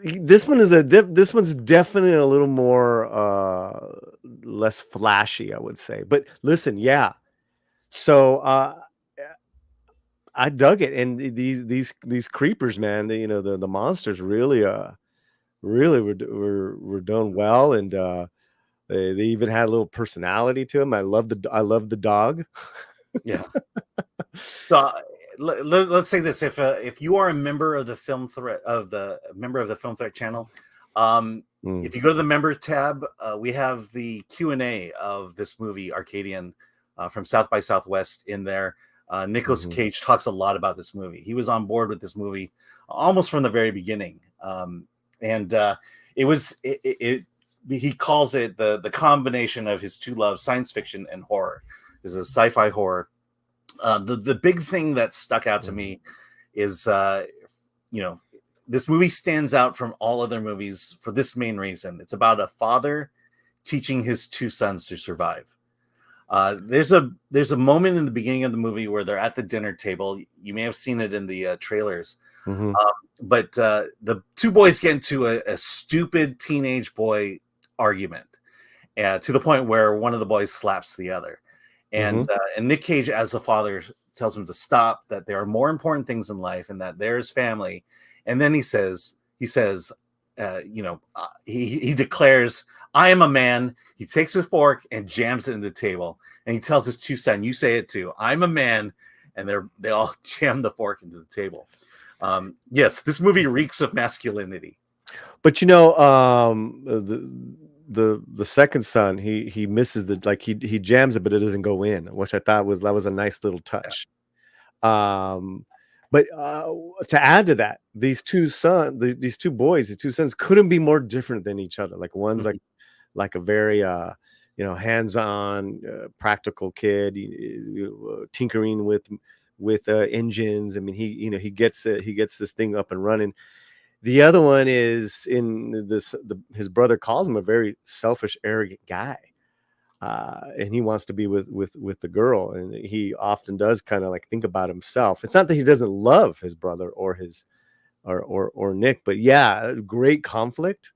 This one is this one's definitely a little more less flashy, I would say. But listen, yeah. So I dug it, and these creepers, man. The monsters really were done well, and they even had a little personality to them. I love the dog. Yeah. So let's say this: if you are a member of the Film Threat channel, if you go to the member tab, we have the Q&A of this movie Arcadian from South by Southwest in there. Nicolas Cage talks a lot about this movie. He was on board with this movie almost from the very beginning, and he calls it the combination of his two loves, science fiction and horror. It's a sci-fi horror. The big thing that stuck out to me is, this movie stands out from all other movies for this main reason. It's about a father teaching his two sons to survive. There's a moment in the beginning of the movie where they're at the dinner table. You may have seen it in the trailers. But the two boys get into a stupid teenage boy argument, to the point where one of the boys slaps the other. And Nick Cage, as the father, tells him to stop, that there are more important things in life, and that there's family. And then he declares, "I am a man." He takes his fork and jams it in the table, and he tells his two sons, "You say it too. I'm a man." And they all jam the fork into the table. Yes, this movie reeks of masculinity. But the second son, he misses he jams it, but it doesn't go in, which I thought was a nice little touch. Yeah. But to add to that, these two boys, the two sons, couldn't be more different than each other. Like, one's like a very hands-on, practical kid, tinkering with engines. I mean, he gets this thing up and running. The other one is his brother calls him a very selfish, arrogant guy, and he wants to be with the girl, and he often does kind of like think about himself. It's not that he doesn't love his brother or or Nick, but yeah, great conflict,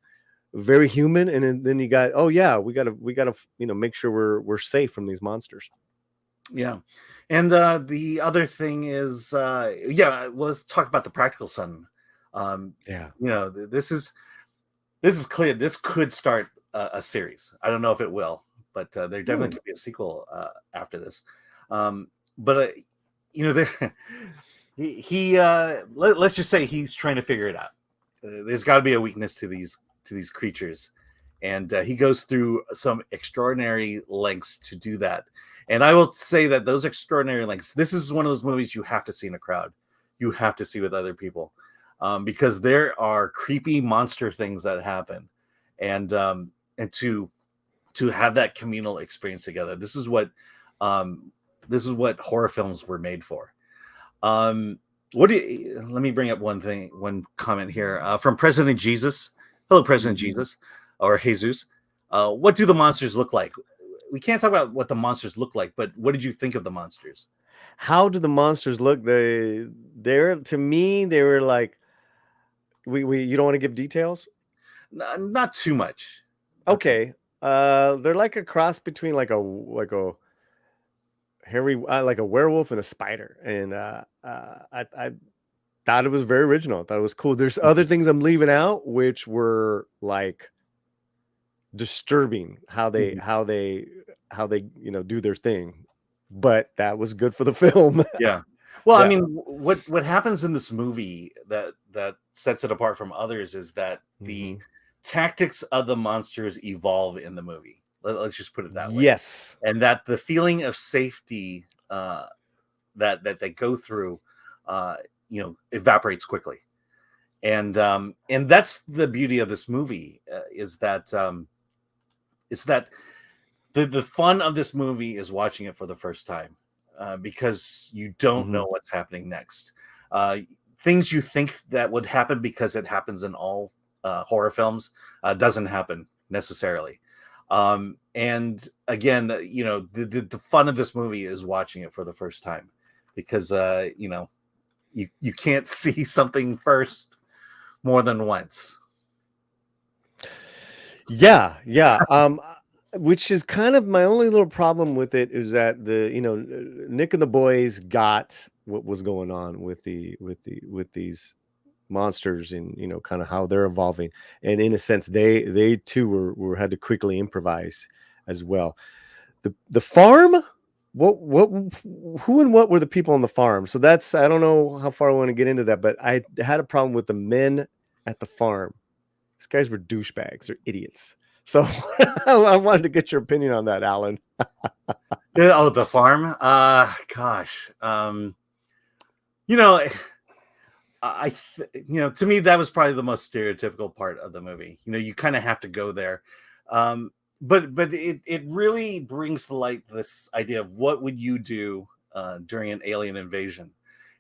very human. And then you got, we gotta make sure we're safe from these monsters. Yeah. And the other thing is, let's talk about the practical son. This is clear. This could start a series. I don't know if it will, but there definitely could be a sequel after this. Let's just say he's trying to figure it out. There's got to be a weakness to these creatures, and he goes through some extraordinary lengths to do that. And I will say that those extraordinary lengths, this is one of those movies you have to see in a crowd. You have to see with other people, because there are creepy monster things that happen, and to have that communal experience together. This is what horror films were made for. Let me bring up one comment here from President Jesus. Hello, President Jesus, or Jesus. What do the monsters look like? We can't talk about what the monsters look like, but what did you think of the monsters? How do the monsters look? To me, they were like You don't want to give details? Not too much. Not too Okay. They're like a cross between like a hairy like a werewolf and a spider, and I thought it was very original. I thought it was cool. There's much. other things I'm leaving out, which were like disturbing how they do their thing, but that was good for the film. Yeah. Well, I Yeah. mean, what happens in this movie that sets it apart from others is that the tactics of the monsters evolve in the movie. Let's just put it that way. Yes. And that the feeling of safety that they go through, evaporates quickly. And that's the beauty of this movie, is that the fun of this movie is watching it for the first time, because you don't know what's happening next. Things you think that would happen because it happens in all horror films doesn't happen necessarily. And again, the fun of this movie is watching it for the first time, because you can't see something first more than once. Yeah. Which is kind of my only little problem with it, is that Nick and the boys got what was going on with these monsters, and kind of how they're evolving, and in a sense they too were had to quickly improvise as well. The farm, who and what were the people on the farm? So that's, I don't know how far I want to get into that, but I had a problem with the men at the farm. These guys were douchebags. They're idiots. So I wanted to get your opinion on that, Alan. Oh, the farm. Gosh. To me, that was probably the most stereotypical part of the movie. You kind of have to go there. But it really brings to light this idea of what would you do during an alien invasion,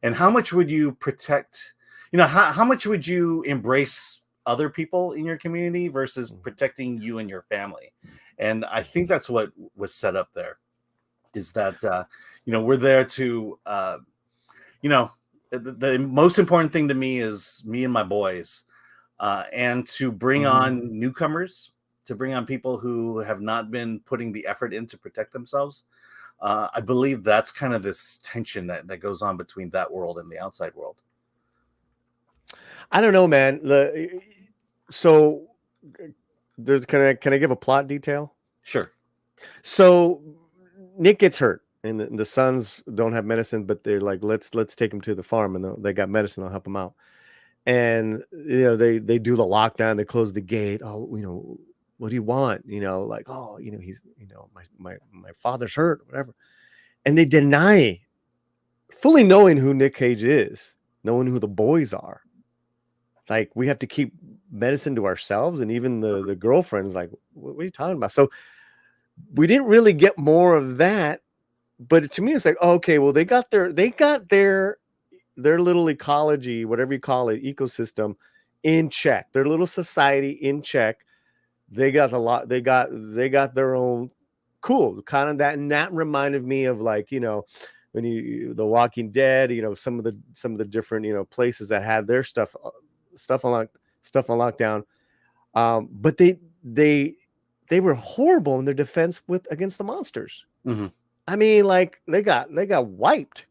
and how much would you protect, how much would you embrace other people in your community versus protecting you and your family. And I think that's what was set up there, is that we're there to the most important thing to me is me and my boys, and to bring on newcomers, to bring on people who have not been putting the effort in to protect themselves. I believe that's kind of this tension that goes on between that world and the outside world. I don't know, man. So there's can I give a plot detail? Sure. So Nick gets hurt, and the sons don't have medicine, but they're like, let's take him to the farm, and they got medicine. They'll help him out. And they do the lockdown. They close the gate. Oh, what do you want? Like, oh, he's my father's hurt, whatever. And they deny, fully knowing who Nick Cage is, knowing who the boys are. Like, we have to keep medicine to ourselves, and even the girlfriend's like, what are you talking about? So we didn't really get more of that, but to me it's like, okay, well, they got their little ecology, whatever you call it, ecosystem in check, their little society in check. They got their own cool kind of that, and that reminded me of, like, when The Walking Dead, some of the different places that had their stuff on lockdown, but they were horrible in their defense against the monsters. I mean, like, they got wiped.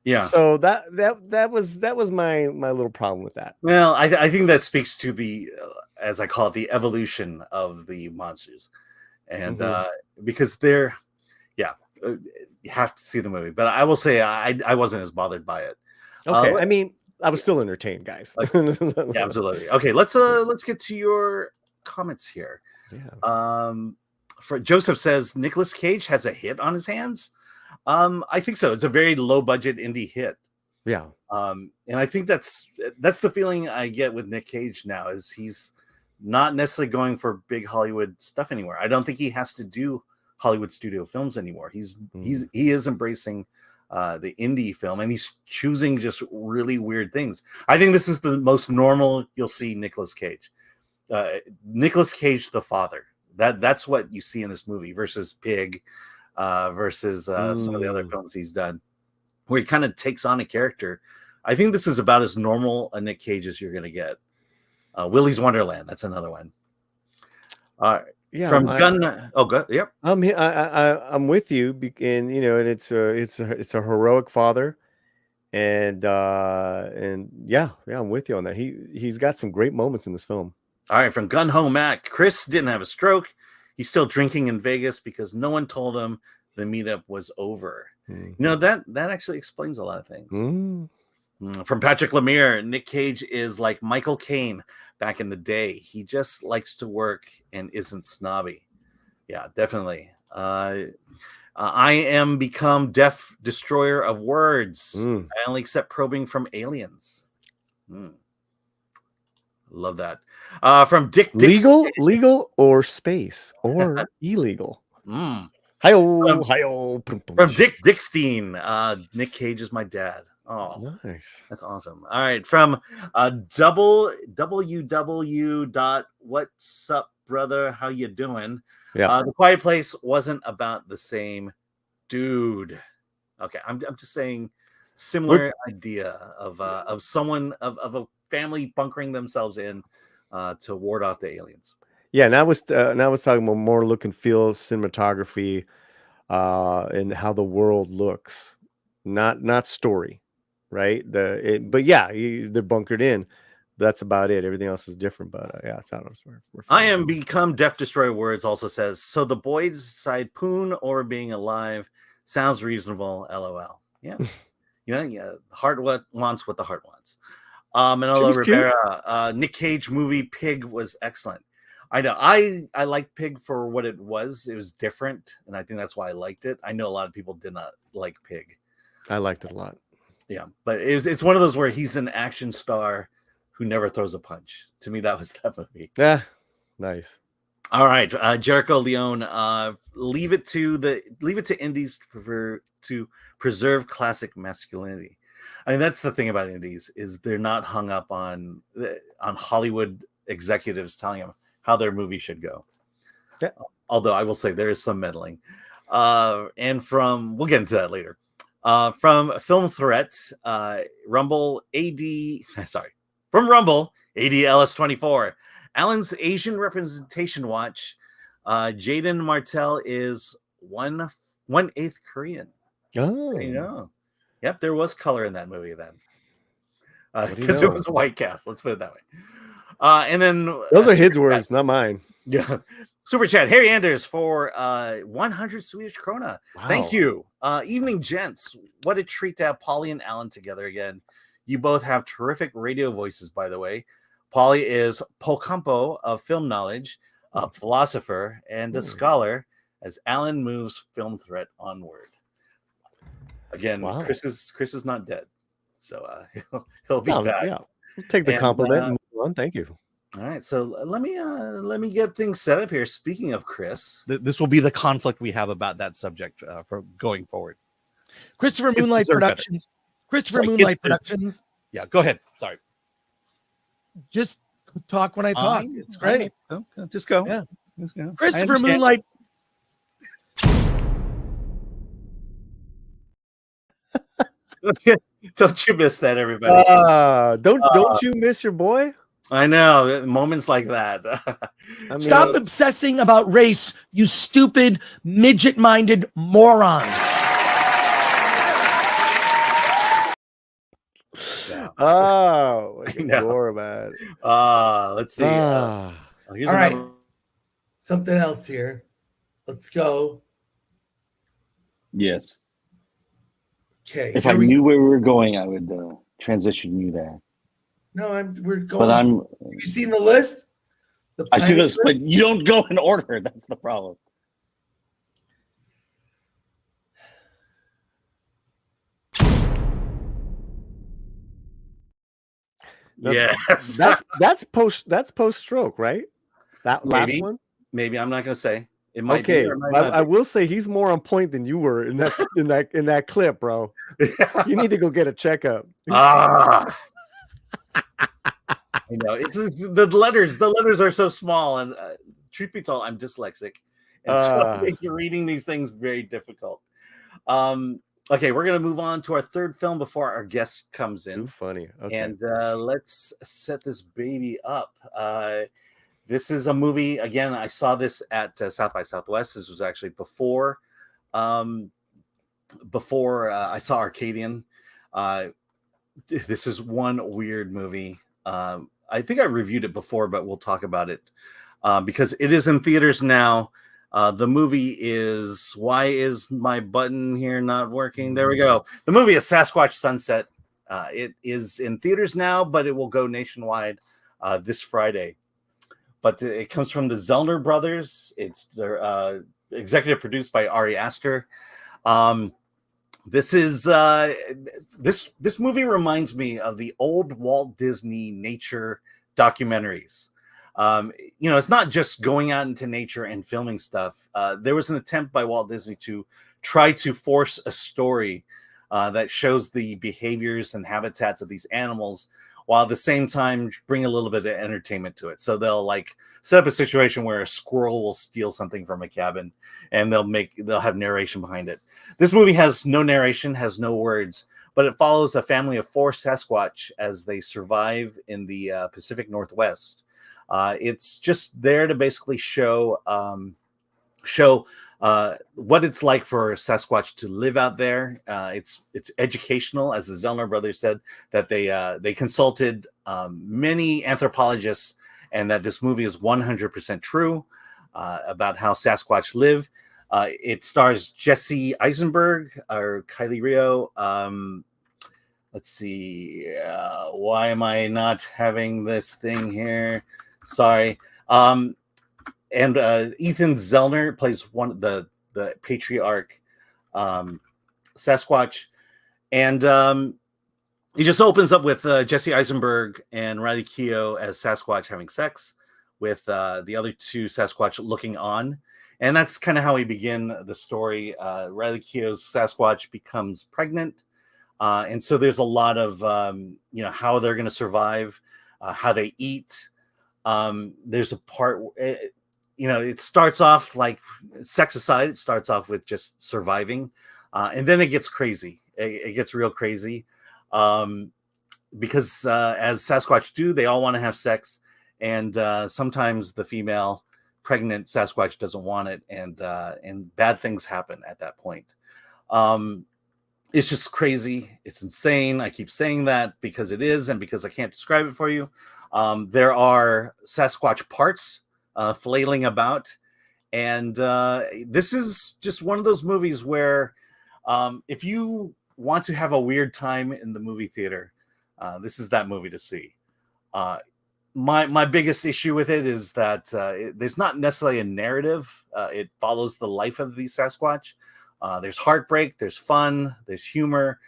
Yeah. So that was my little problem with that. Well, I think that speaks to the as I call it, the evolution of the monsters, and because they're, you have to see the movie. But I will say I wasn't as bothered by it. Okay, I mean, I was still entertained, guys. Yeah, absolutely. Okay, let's get to your comments here. Yeah. For Joseph says Nicolas Cage has a hit on his hands. I think so. It's a very low budget indie hit. Yeah. And I think that's the feeling I get with Nick Cage now, is he's not necessarily going for big Hollywood stuff anymore. I don't think he has to do Hollywood studio films anymore. He is embracing the indie film, and he's choosing just really weird things. I think this is the most normal you'll see Nicolas Cage. Nicolas Cage, the father. That's what you see in this movie versus Pig, versus some of the other films he's done, where he kind of takes on a character. I think this is about as normal a Nick Cage as you're going to get. Willy's Wonderland. That's another one. Yeah, From Gun. Oh, good. Yep. I'm with you, and and it's a heroic father, and yeah, I'm with you on that. He's got some great moments in this film. All right, from Gun Ho Mac. Chris didn't have a stroke. He's still drinking in Vegas because no one told him the meetup was over. That actually explains a lot of things. From Patrick Lemire, Nick Cage is like Michael Caine back in the day. He just likes to work and isn't snobby. Yeah, definitely. I am become deaf destroyer of words. I only accept probing from aliens. Love that. From Dick legal or space or illegal. Hi-yo. From Dick Dickstein. Nick Cage is my dad. Oh, nice. That's awesome. All right. From www. What's up, brother? How you doing? Yeah. The Quiet Place wasn't about the same dude. Okay. I'm just saying similar idea of someone of a family bunkering themselves in to ward off the aliens. Yeah. Now I was talking about more look and feel cinematography and how the world looks, not story. Right. But yeah, they're bunkered in. That's about it. Everything else is different. But yeah, it's not. I am become deaf destroy words. Also says so. The boys decide poon or being alive sounds reasonable. LOL. Yeah, yeah. Heart wants what the heart wants. Manolo Rivera. Nick Cage movie Pig was excellent. I know. I liked Pig for what it was. It was different, and I think that's why I liked it. I know a lot of people did not like Pig. I liked it a lot. Yeah, but it's one of those where he's an action star who never throws a punch. To me, that was that movie. Yeah, nice. All right, Jericho Leone. Leave it to indies to preserve classic masculinity. I mean, that's the thing about indies is they're not hung up on Hollywood executives telling them how their movie should go. Yeah. Although I will say there is some meddling. And we'll get into that later. From Film Threats, Rumble ADLS24. Alan's Asian Representation Watch. Jaden Martell is 1/8 Korean. Oh, Yep, there was color in that movie then, because it was a white cast. Let's put it that way. And then those are his words, not mine. Yeah. Super chat, Harry Anders for 100 Swedish krona. Wow. Thank you. Evening, gents. What a treat to have Polly and Alan together again. You both have terrific radio voices, by the way. Polly is Polcampo of film knowledge, a philosopher, and a scholar as Alan moves Film Threat onward. Again, wow. Chris is not dead, so he'll be back. Yeah. We'll take the compliment and move on. Thank you. All right, so let me get things set up here. Speaking of Chris, this will be the conflict we have about that subject for going forward. Christopher Moonlight Productions. Productions. Yeah, go ahead. Sorry. Just talk when I talk. It's great. Okay. Just go. Yeah. Just go. Christopher Moonlight. Don't you miss that, everybody? Don't you miss your boy? I know, moments like that. Stop obsessing about race, you stupid, midget-minded moron. Oh, Gore, man. Let's see. All right. Something else here. Let's go. Yes. Okay. If I knew where we were going, I would transition you there. No, we're going. But have you seen the list? I see this, but you don't go in order. That's the problem. Yes. That's post stroke, right? That last one? Maybe I'm not gonna say. It might be. Or it might not I will say he's more on point than you were in that clip, bro. You need to go get a checkup. I know it's the letters. The letters are so small, and truth be told, I'm dyslexic, and so it makes reading these things very difficult. Okay, we're gonna move on to our third film before our guest comes Too in, funny. Okay. and let's set this baby up. This is a movie. Again, I saw this at South by Southwest. This was actually before I saw Arcadian. This is one weird movie. I think I reviewed it before, but we'll talk about it because it is in theaters now. The movie is, why is my button here not working? There we go. The movie is Sasquatch Sunset. It is in theaters now, but it will go nationwide this Friday. But it comes from the Zellner brothers. It's executive produced by Ari Aster. This is this movie reminds me of the old Walt Disney nature documentaries. It's not just going out into nature and filming stuff. There was an attempt by Walt Disney to try to force a story that shows the behaviors and habitats of these animals, while at the same time bring a little bit of entertainment to it. So they'll like set up a situation where a squirrel will steal something from a cabin, and they'll have narration behind it. This movie has no narration, has no words, but it follows a family of 4 Sasquatch as they survive in the Pacific Northwest. It's just there to basically show what it's like for Sasquatch to live out there. It's educational, as the Zellner brothers said, that they consulted many anthropologists, and that this movie is 100% true about how Sasquatch live. It stars Jesse Eisenberg or Kylie Rio. Let's see. Why am I not having this thing here? Sorry. And Ethan Zellner plays one of the patriarch Sasquatch. And he just opens up with Jesse Eisenberg and Riley Keough as Sasquatch having sex with the other 2 Sasquatch looking on. And that's kind of how we begin the story. Riley Keough's Sasquatch becomes pregnant. And so there's a lot of, how they're going to survive, how they eat. There's a part, it starts off like, sex aside, it starts off with just surviving. And then it gets crazy. It gets real crazy. Because as Sasquatch do, they all want to have sex. And sometimes the female pregnant Sasquatch doesn't want it, and bad things happen at that point. It's just crazy. It's insane. I keep saying that because it is, and because I can't describe it for you. There are Sasquatch parts flailing about, and this is just one of those movies where if you want to have a weird time in the movie theater, this is that movie to see. My biggest issue with it is that there's not necessarily a narrative. It follows the life of the Sasquatch. There's heartbreak, there's fun, there's humor,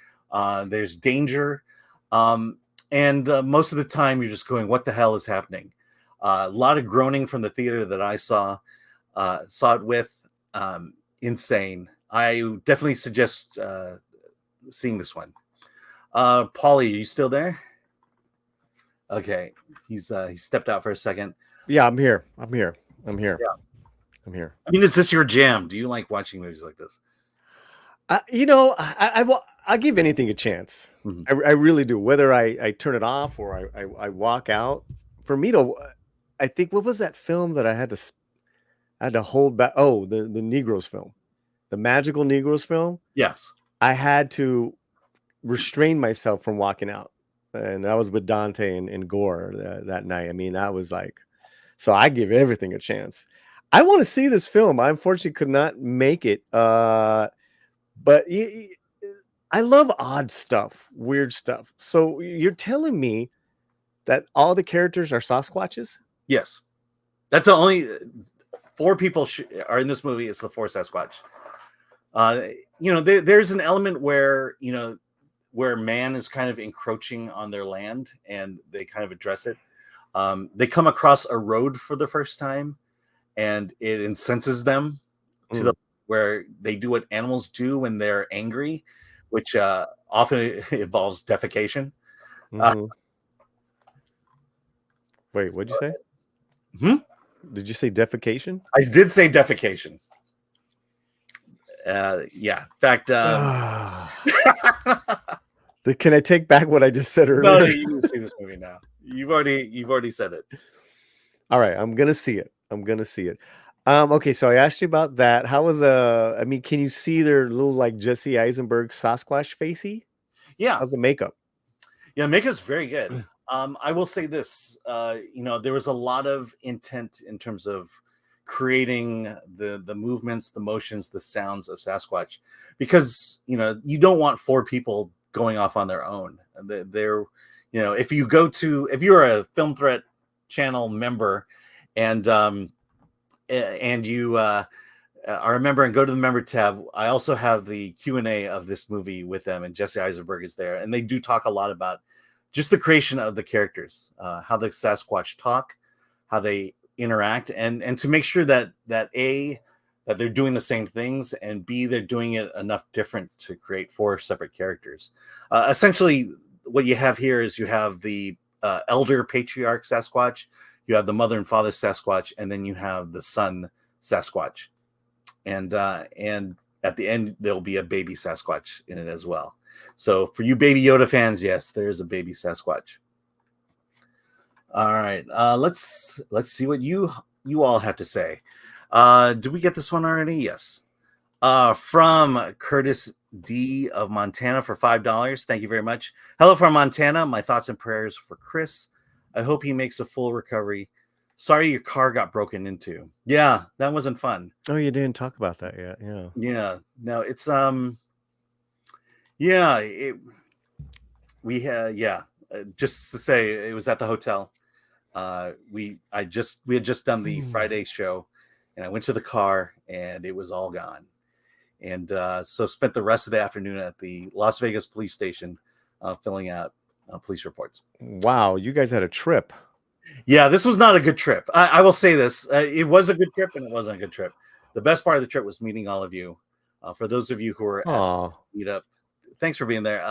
there's danger. And most of the time you're just going, what the hell is happening? A lot of groaning from the theater that I saw it with. Insane. I definitely suggest seeing this one. Paulie, are you still there? Okay, he stepped out for a second. Yeah, I'm here. Yeah. I'm here. I mean, is this your jam? Do you like watching movies like this? I'll give anything a chance. Mm-hmm. I really do. Whether I turn it off or I walk out. For me to, I think, what was that film that I had to hold back? Oh, the Negroes film, the Magical Negroes film. Yes, I had to restrain myself from walking out. And that was with Dante and Gore that night. I mean, that was like, so I give everything a chance. I want to see this film. I unfortunately could not make it. But I love odd stuff, weird stuff. So you're telling me that all the characters are Sasquatches? Yes. That's the only 4 people are in this movie. It's the 4 Sasquatch. There's an element where, where man is kind of encroaching on their land, and they kind of address it. They come across a road for the first time, and it incenses them to the where they do what animals do when they're angry, which often involves defecation. Wait, what'd you say? Did you say defecation? I did say defecation. Yeah. In fact, Can I take back what I just said earlier? No, you need to see this movie now. You've already said it. All right, I'm gonna see it. Okay, so I asked you about that. How was I mean, can you see their little like Jesse Eisenberg Sasquatch facey? Yeah, How's the makeup? yeah, makeup's very good. I will say this, there was a lot of intent in terms of creating the movements, the motions, the sounds of Sasquatch, because you don't want four people going off on their own. They're if you're a Film Threat channel member and you are a member and go to the member tab, I also have the Q&A of this movie with them, and Jesse Eisenberg is there, and they do talk a lot about just the creation of the characters, how the Sasquatch talk, how they interact, and to make sure that they're doing the same things, and B, they're doing it enough different to create four separate characters. Essentially, what you have here is you have the elder patriarch Sasquatch, you have the mother and father Sasquatch, and then you have the son Sasquatch, and at the end there'll be a baby Sasquatch in it as well. So for you Baby Yoda fans, yes, there is a baby Sasquatch. All right, let's see what you all have to say. Did we get this one already? Yes. From Curtis D of Montana for $5. Thank you very much. Hello from Montana. My thoughts and prayers for Chris. I hope he makes a full recovery. Sorry your car got broken into. Yeah, that wasn't fun. Oh, you didn't talk about that yet. Yeah. No, it's just to say, it was at the hotel. We had just done the Friday show, and I went to the car and it was all gone. And so spent the rest of the afternoon at the Las Vegas police station filling out police reports. Wow, you guys had a trip. Yeah, this was not a good trip. I will say this. It was a good trip and it wasn't a good trip. The best part of the trip was meeting all of you. For those of you who were at the meetup, thanks for being there.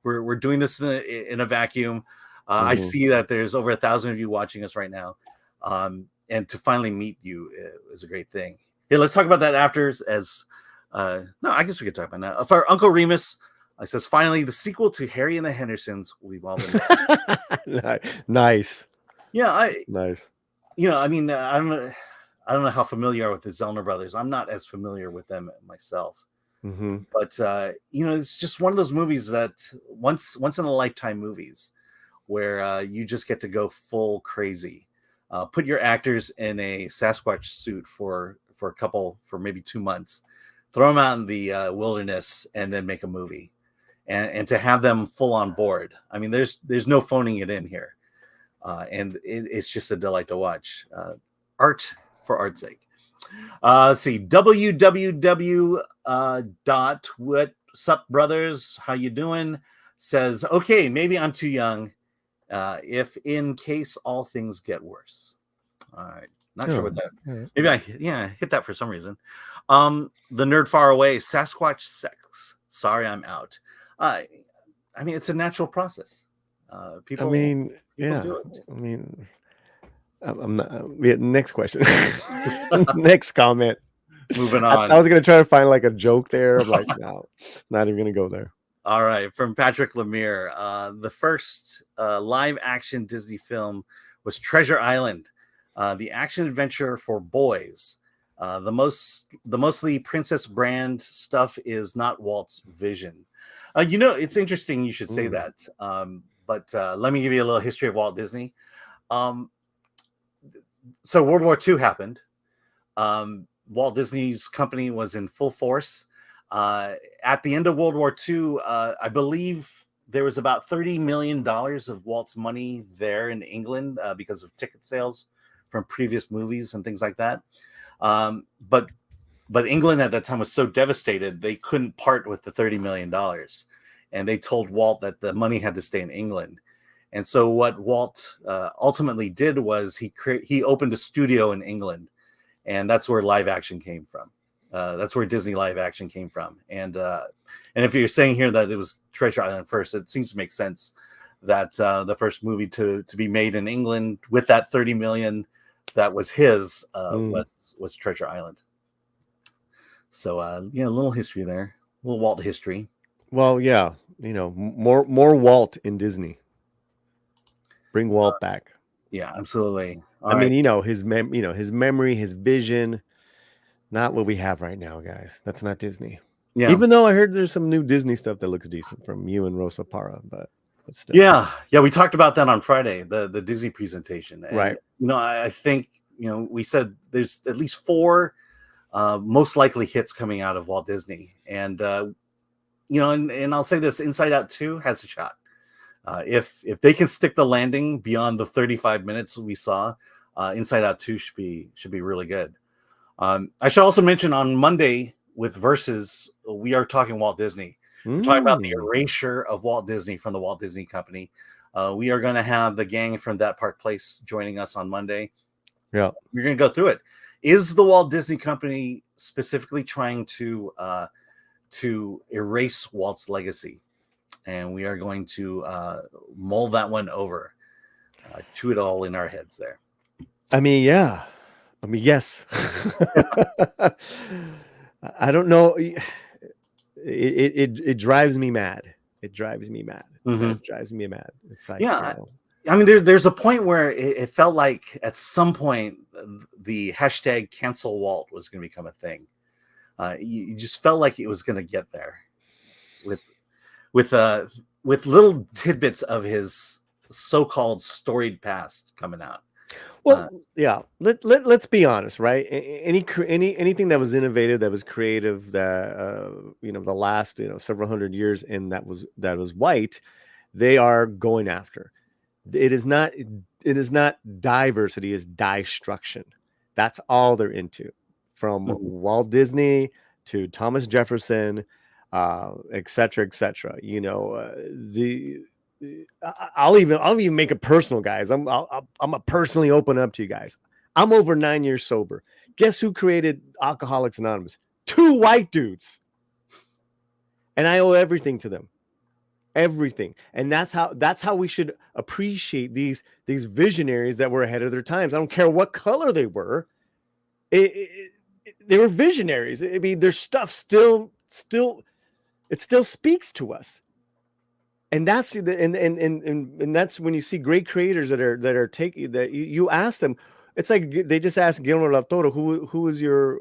We're doing this in a vacuum. I see that there's over 1,000 of you watching us right now. And to finally meet you is a great thing. Yeah, let's talk about that after. No, I guess we could talk about that. For Uncle Remus, I says, finally, the sequel to Harry and the Hendersons. We've all been nice. Yeah, nice. I mean, I don't know how familiar you are with the Zellner brothers. I'm not as familiar with them myself. But it's just one of those movies that once in a lifetime movies where you just get to go full crazy. Put your actors in a Sasquatch suit for maybe 2 months, throw them out in the wilderness, and then make a movie, and to have them full on board. I mean, there's no phoning it in here, and it's just a delight to watch. Art for art's sake. Let's see, www. What's up, brothers? How you doing? Says, okay, maybe I'm too young. If in case all things get worse. All right. Not sure what that. Maybe I hit that for some reason. The nerd far away. Sasquatch sex. Sorry, I'm out. I mean, it's a natural process. People. Do it. I mean, I'm not. Next question. Next comment. Moving on. I was gonna try to find like a joke there. I'm like, no, not even gonna go there. All right, from Patrick Lemire. The first live action Disney film was Treasure Island, the action adventure for boys. The mostly Princess brand stuff is not Walt's vision. It's interesting you should say that. But let me give you a little history of Walt Disney. So World War II happened. Walt Disney's company was in full force. At the end of World War II, I believe there was about $30 million of Walt's money there in England because of ticket sales from previous movies and things like that. But England at that time was so devastated, they couldn't part with the $30 million. And they told Walt that the money had to stay in England. And so what Walt ultimately did was he opened a studio in England. And that's where live action came from. That's where Disney live action came from. And if you're saying here that it was Treasure Island first, it seems to make sense that the first movie to be made in England with that 30 million that was his was Treasure Island. So a little history there, a little Walt history. Well, yeah, more Walt in Disney. Bring Walt back. Yeah, absolutely. All I right. mean, his memory, his vision, not what we have right now, guys. That's not Disney. Yeah. Even though I heard there's some new Disney stuff that looks decent from you and Rosa Parra, but still. Yeah, we talked about that on Friday, the Disney presentation. And, Right. I think, we said there's at least 4 most likely hits coming out of Walt Disney. And, and I'll say this, Inside Out 2 has a shot. If they can stick the landing beyond the 35 minutes we saw, Inside Out 2 should be really good. I should also mention on Monday with Versus, we are talking Walt Disney. We're talking about the erasure of Walt Disney from the Walt Disney Company. We are going to have the gang from That Park Place joining us on Monday. Yeah, we're going to go through it. Is the Walt Disney Company specifically trying to erase Walt's legacy? And we are going to mull that one over, chew it all in our heads there. I mean, yeah. I mean, yes. I don't know. It drives me mad. It drives me mad. Mm-hmm. It drives me mad. It's like, yeah. I mean, there's a point where it felt like at some point the hashtag cancel Walt was going to become a thing. You just felt like it was going to get there with little tidbits of his so-called storied past coming out. Well, yeah. Let's be honest, right? Anything that was innovative, that was creative, that the last several hundred years, and that was white, they are going after. It is not diversity, it's destruction. That's all they're into, from Walt Disney to Thomas Jefferson, et cetera, et cetera. I'll even make it personal, guys. I'm gonna personally open up to you guys. I'm over 9 years sober. Guess who created Alcoholics Anonymous? 2 white dudes, and I owe everything to them. Everything. And that's how we should appreciate these visionaries that were ahead of their times. I don't care what color they were. They were visionaries. I mean, their stuff still speaks to us. And that's and that's when you see great creators that are taking that you ask them. It's like they just asked Guillermo del Toro, who is your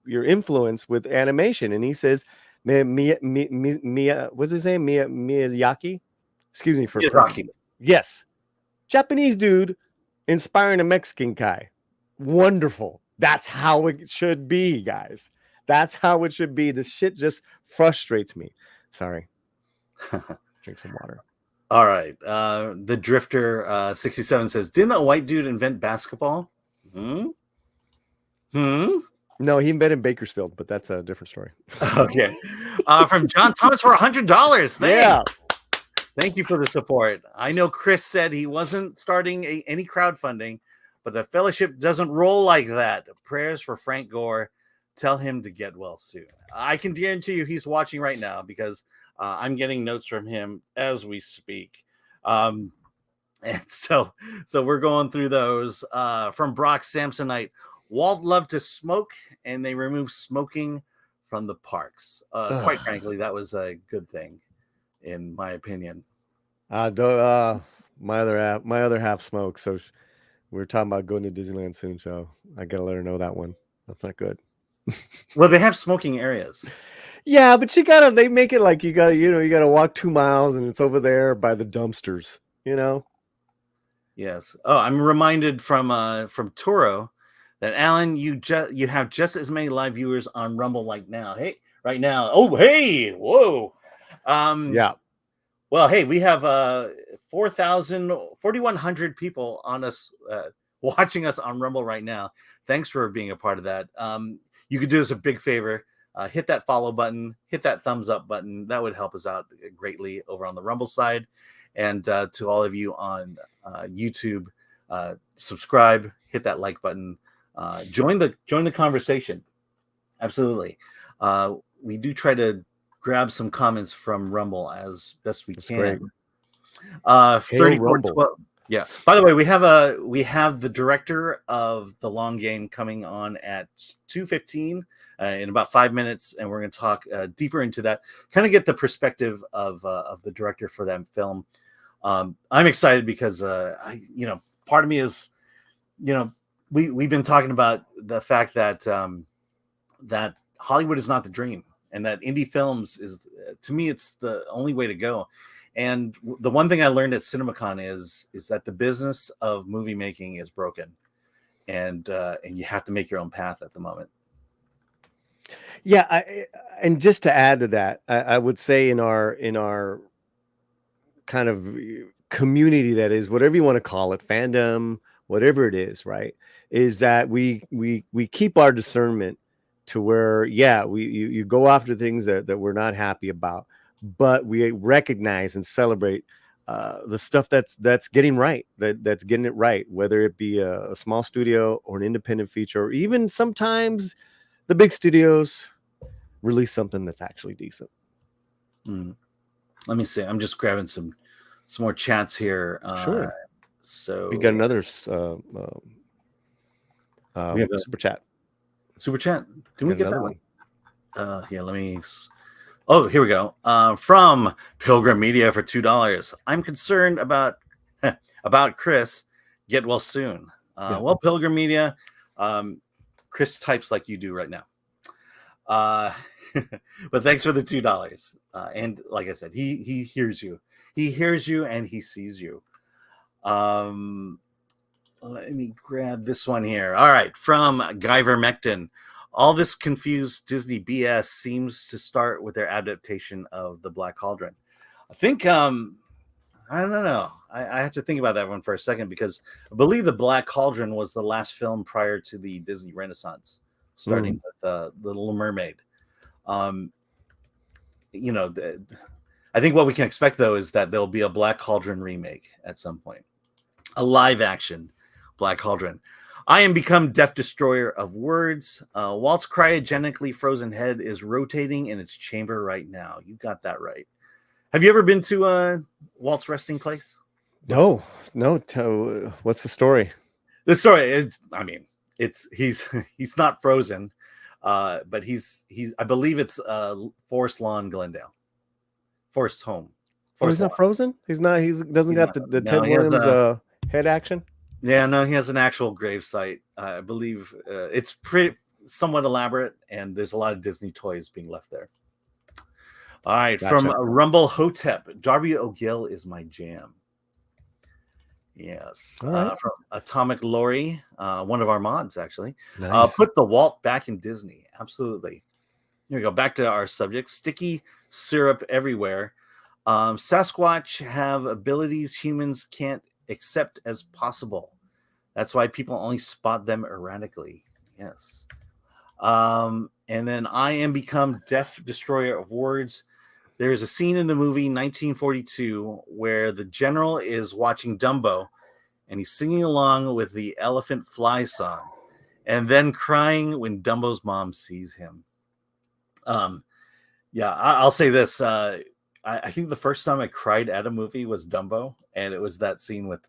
influence with animation, and he says what's his name? Miyazaki. Excuse me for Miyazaki. Yes, Japanese dude inspiring a Mexican guy. Wonderful. That's how it should be, guys. That's how it should be. This shit just frustrates me. Sorry. Drink some water. All right. The Drifter 67 says, didn't a white dude invent basketball? No, he invented Bakersfield, but that's a different story. Okay. From John Thomas for $100. Yeah. Thank you for the support. I know Chris said he wasn't starting any crowdfunding, but the fellowship doesn't roll like that. Prayers for Frank Gore. Tell him to get well soon. I can guarantee you he's watching right now because I'm getting notes from him as we speak. And so we're going through those. From Brock Samsonite, Walt loved to smoke, and they removed smoking from the parks. Quite frankly, that was a good thing, in my opinion. My other half smokes, so we're talking about going to Disneyland soon. So I gotta let her know that one. That's not good. Well, they have smoking areas. Yeah, but they make it like you gotta walk 2 miles and it's over there by the dumpsters, Yes. Oh, I'm reminded from Toro that Alan, you have just as many live viewers on Rumble right now. Right now. Oh, hey, whoa. Yeah. Well, hey, we have 4,100 people on us watching us on Rumble right now. Thanks for being a part of that. You could do us a big favor. Hit that follow button, hit that thumbs up button. That would help us out greatly over on the Rumble side. And to all of you on YouTube, subscribe, hit that like button, join the conversation. Absolutely. We do try to grab some comments from Rumble as best we can. 3412. Yeah. By the way, we have the director of The Long Game coming on at 2:15 in about 5 minutes, and we're going to talk deeper into that. Kind of get the perspective of the director for that film. I'm excited because part of me is, we've been talking about the fact that that Hollywood is not the dream, and that indie films is, to me, it's the only way to go. And the one thing I learned at CinemaCon is that the business of movie making is broken, and you have to make your own path at the moment. Yeah, and just to add to that, I would say in our kind of community, that is, whatever you want to call it, fandom, whatever it is, right, is that we keep our discernment to where, you go after things that we're not happy about, but we recognize and celebrate the stuff that's getting right, that's getting it right, whether it be a small studio or an independent feature, or even sometimes the big studios release something that's actually decent. Let me see. I'm just grabbing some more chats here. Sure. So we got another super chat. Super chat. Did we get another that one? Yeah, let me. Oh, here we go. From Pilgrim Media for $2. I'm concerned about Chris. Get well soon. Well, Pilgrim Media, Chris types like you do right now. But thanks for the $2. And like I said, he hears you. He hears you and he sees you. Let me grab this one here. All right, from Guyver Mecton. All this confused Disney BS seems to start with their adaptation of The Black Cauldron. I think, I don't know. I have to think about that one for a second, because I believe The Black Cauldron was the last film prior to the Disney Renaissance, starting with The Little Mermaid. I think what we can expect, though, is that there'll be a Black Cauldron remake at some point. A live action Black Cauldron. I am become Death Destroyer of Words. Walt's cryogenically frozen head is rotating in its chamber right now. You got that right. Have you ever been to Walt's resting place? No. What's the story? The story is, he's not frozen, but he's I believe it's Forest Lawn, Glendale. Forest Home. He's not frozen? He doesn't got the Ted Williams head action? Yeah, no, he has an actual grave site. I believe it's pretty somewhat elaborate, and there's a lot of Disney toys being left there. All right, gotcha. From Rumble Hotep, Darby O'Gill is my jam. Yes. Right. From Atomic Lori, one of our mods, actually. Nice. Put the Walt back in Disney. Absolutely. Here we go. Back to our subject. Sticky syrup everywhere. Sasquatch have abilities humans can't accept as possible. That's why people only spot them erratically. Yes. And then I am become Death Destroyer of Words. There's a scene in the movie 1942 where the general is watching Dumbo and he's singing along with the Elephant Fly song and then crying when Dumbo's mom sees him. I'll say this. I think the first time I cried at a movie was Dumbo, and it was that scene with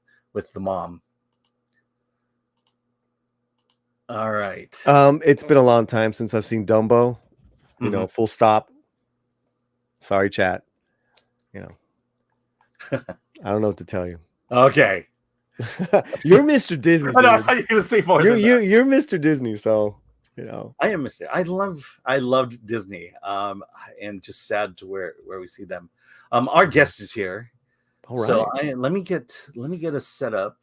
the mom. All right. It's been a long time since I've seen Dumbo. You know, full stop. Sorry, chat. I don't know what to tell you. Okay. You're Mr. Disney. I thought you were going to say more. You're Mr. Disney, so I am Mr. I loved Disney. And just sad to where we see them. Our guest is here. All right. So let me get a setup.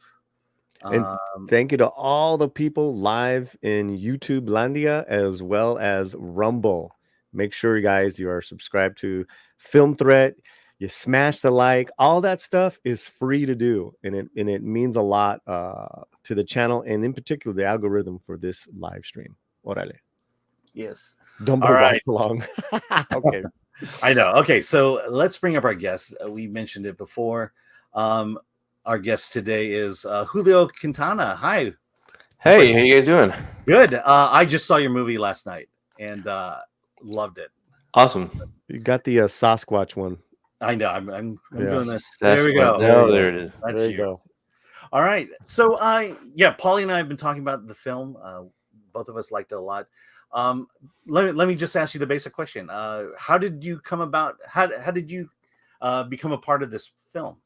And thank you to all the people live in YouTube Landia as well as Rumble. Make sure, you guys, you are subscribed to Film Threat. You smash the like. All that stuff is free to do, and it means a lot to the channel, and in particular the algorithm for this live stream. Orale. Yes. Dumbo all right. Along. Okay. I know. Okay, so let's bring up our guest. We mentioned it before. Our guest today is Julio Quintana. Hi. Hey, how you guys doing? Good. I just saw your movie last night and loved it. Awesome. You got the Sasquatch one. I know. I'm doing this. There we go. There it is. That's you. Go. All right. So, yeah, Paulie and I have been talking about the film. Both of us liked it a lot. Let me just ask you the basic question. How did you come about? How did you become a part of this film?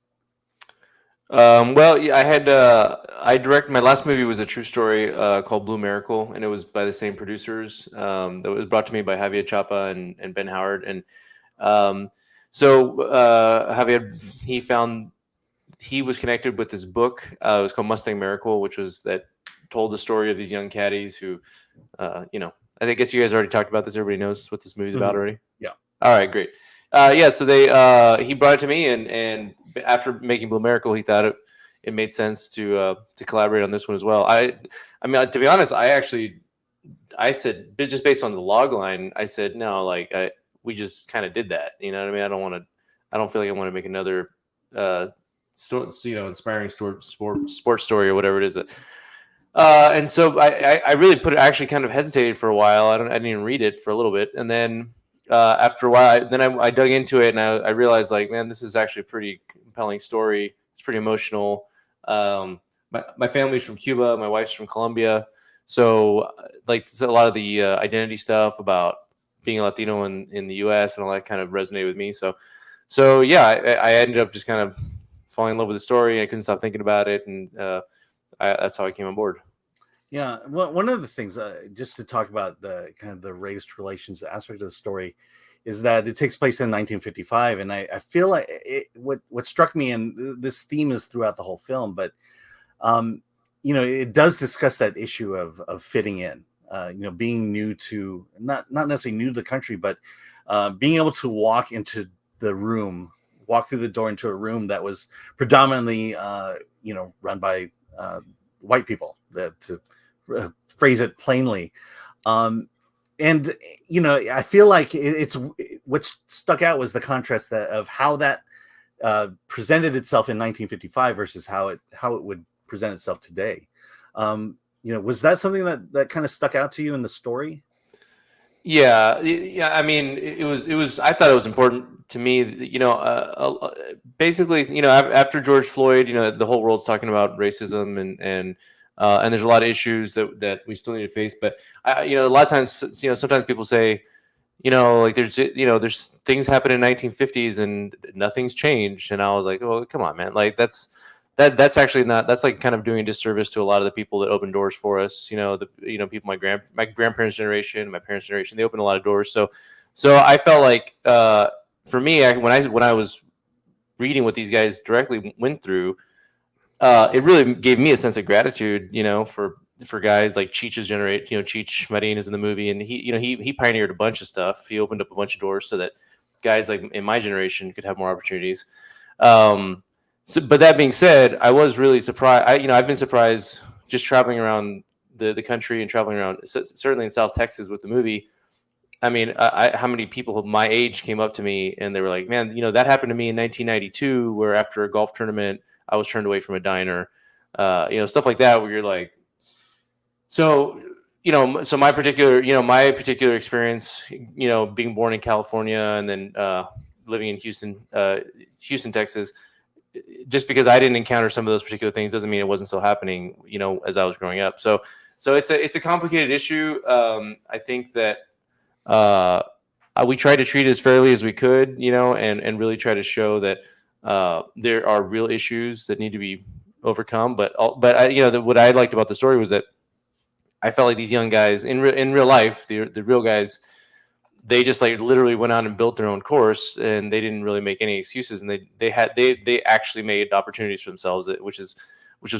Well, yeah, I directed my last movie was a true story called Blue Miracle, and it was by the same producers. That was brought to me by Javier Chapa and Ben Howard, and Javier he was connected with this book. It was called Mustang Miracle, which was that told the story of these young caddies who, I guess you guys already talked about this. Everybody knows what this movie's about already. Yeah. All right, great. So he brought it to me, and after making Blue Miracle, he thought it made sense to collaborate on this one as well. I mean, to be honest, I said just based on the log line, I said no, we just kind of did that. You know what I mean? I don't feel like I want to make another inspiring sports story or whatever it is. And so I really actually kind of hesitated for a while. I didn't even read it for a little bit, and then after a while, I dug into it, and I realized, like, man, this is actually a pretty compelling story. It's pretty emotional. My family's from Cuba, my wife's from Colombia, so like a lot of the identity stuff about being a Latino in the U.S. and all that kind of resonated with me. So yeah, I ended up just kind of falling in love with the story. I couldn't stop thinking about it, and that's how I came on board. Yeah, one of the things, just to talk about the kind of the race relations aspect of the story, is that it takes place in 1955, and I feel like what struck me, and this theme is throughout the whole film, but it does discuss that issue of fitting in, being new to not necessarily new to the country, but being able to walk through the door into a room that was predominantly run by white people, to phrase it plainly. I feel like it's what stuck out was the contrast of how that presented itself in 1955 versus how it would present itself today. Was that something that kind of stuck out to you in the story? Yeah. I mean, it was. I thought it was important to me. Basically, after George Floyd, the whole world's talking about racism and there's a lot of issues that we still need to face. But a lot of times, sometimes people say, there's things happen in 1950s and nothing's changed. And I was like, oh, come on, man. Like that's actually not, that's like kind of doing a disservice to a lot of the people that opened doors for us. People, my grandparents' generation, my parents' generation, they opened a lot of doors. So I felt like, for me, when I was reading what these guys directly went through, it really gave me a sense of gratitude, for guys like Cheech's generation. Cheech Marin is in the movie, and he pioneered a bunch of stuff. He opened up a bunch of doors so that guys like in my generation could have more opportunities. But that being said, I was really surprised. I've been surprised just traveling around the country and traveling around, certainly in South Texas with the movie. I mean, how many people of my age came up to me and they were like, man, that happened to me in 1992, where after a golf tournament, I was turned away from a diner, stuff like that, where you're like, so my particular experience, being born in California and then living in Houston, Texas, just because I didn't encounter some of those particular things doesn't mean it wasn't still happening, as I was growing up. So it's a complicated issue. I think that we tried to treat it as fairly as we could, and really try to show that there are real issues that need to be overcome. But what I liked about the story was that I felt like these young guys in real life, the real guys, they just like literally went out and built their own course, and they didn't really make any excuses, and they actually made opportunities for themselves, which was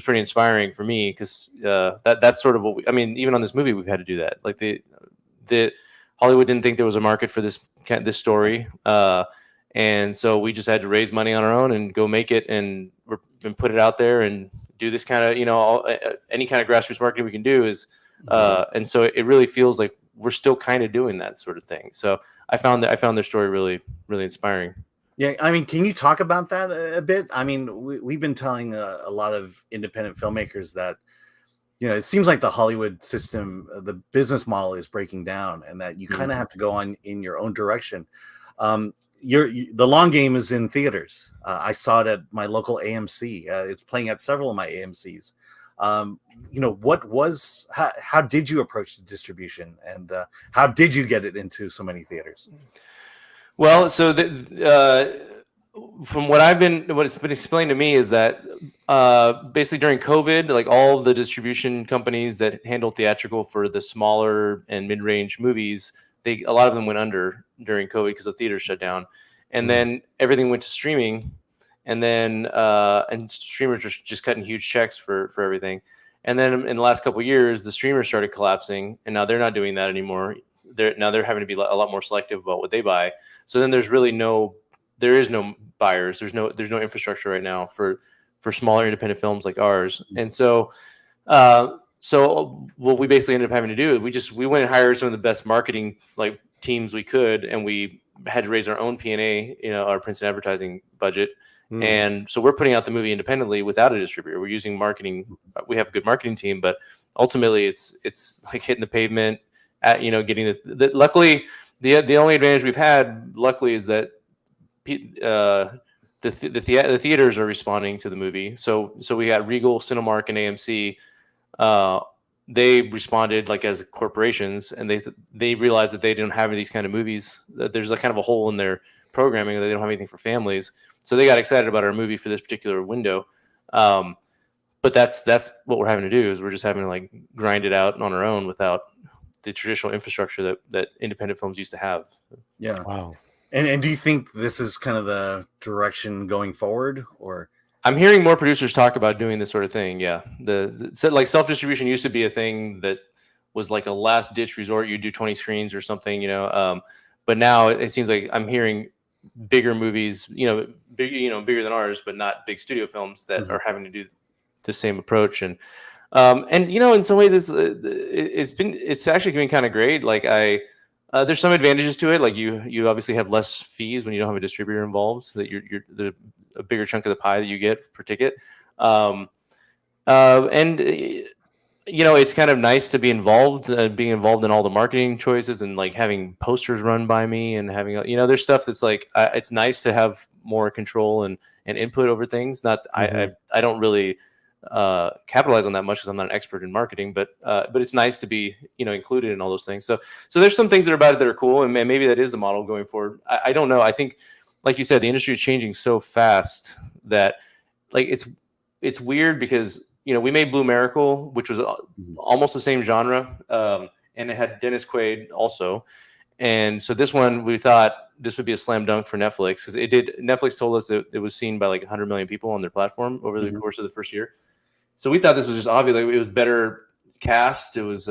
pretty inspiring for me, because that's sort of what even on this movie we've had to do that. Like the Hollywood didn't think there was a market for this story, and so we just had to raise money on our own and go make it and put it out there and do this kind of any kind of grassroots marketing we can do is, and so it really feels like we're still kind of doing that sort of thing. So I found their story really, really inspiring. Yeah, can you talk about that a bit? We've been telling a lot of independent filmmakers that, it seems like the Hollywood system, the business model is breaking down, and that you kind of have to go on in your own direction. the long game is in theaters. I saw it at my local AMC. It's playing at several of my AMCs. How did you approach the distribution, and how did you get it into so many theaters? Well, so from what's been explained to me is that basically during COVID, like all of the distribution companies that handle theatrical for the smaller and mid-range movies, a lot of them went under during COVID because the theaters shut down, and then everything went to streaming, and then and streamers were just cutting huge checks for everything, and then in the last couple of years, the streamers started collapsing, and now they're not doing that anymore. They're having to be a lot more selective about what they buy. So then there is no buyers. There's no infrastructure right now for smaller independent films like ours. And so what we basically ended up having to do is we went and hired some of the best marketing like teams we could, and we had to raise our own P&A, our print and advertising budget. And so we're putting out the movie independently without a distributor. We're using marketing. We have a good marketing team, but ultimately it's like hitting the pavement at, getting luckily the only advantage we've had luckily is that the theaters are responding to the movie. So we got Regal, Cinemark, and AMC. They responded like as corporations, and they realized that they didn't have these kind of movies. That there's a kind of a hole in their programming, that they don't have anything for families. So they got excited about our movie for this particular window. But that's what we're having to do, is we're just having to like grind it out on our own without the traditional infrastructure that independent films used to have. Yeah. Wow. And do you think this is kind of the direction going forward, or? I'm hearing more producers talk about doing this sort of thing. Yeah. So like self-distribution used to be a thing that was like a last ditch resort. You do 20 screens or something, but now it seems like I'm hearing bigger movies, bigger than ours, but not big studio films that are having to do the same approach. And in some ways it's actually been kind of great. Like there's some advantages to it. Like you obviously have less fees when you don't have a distributor involved, so that you're a bigger chunk of the pie that you get per ticket. It's kind of nice to be involved, being involved in all the marketing choices, and like having posters run by me, and having, there's stuff that's like, it's nice to have more control and input over things. Not, I don't really capitalize on that much because I'm not an expert in marketing, but it's nice to be, included in all those things. So there's some things that are about it that are cool, and maybe that is the model going forward. I don't know. I think, like you said, the industry is changing so fast that like it's weird because we made Blue Miracle, which was almost the same genre, and it had Dennis Quaid also. And so this one, we thought this would be a slam dunk for Netflix, because Netflix told us that it was seen by like 100 million people on their platform over the course of the first year. So we thought this was just obvious. Like, it was better cast. It was,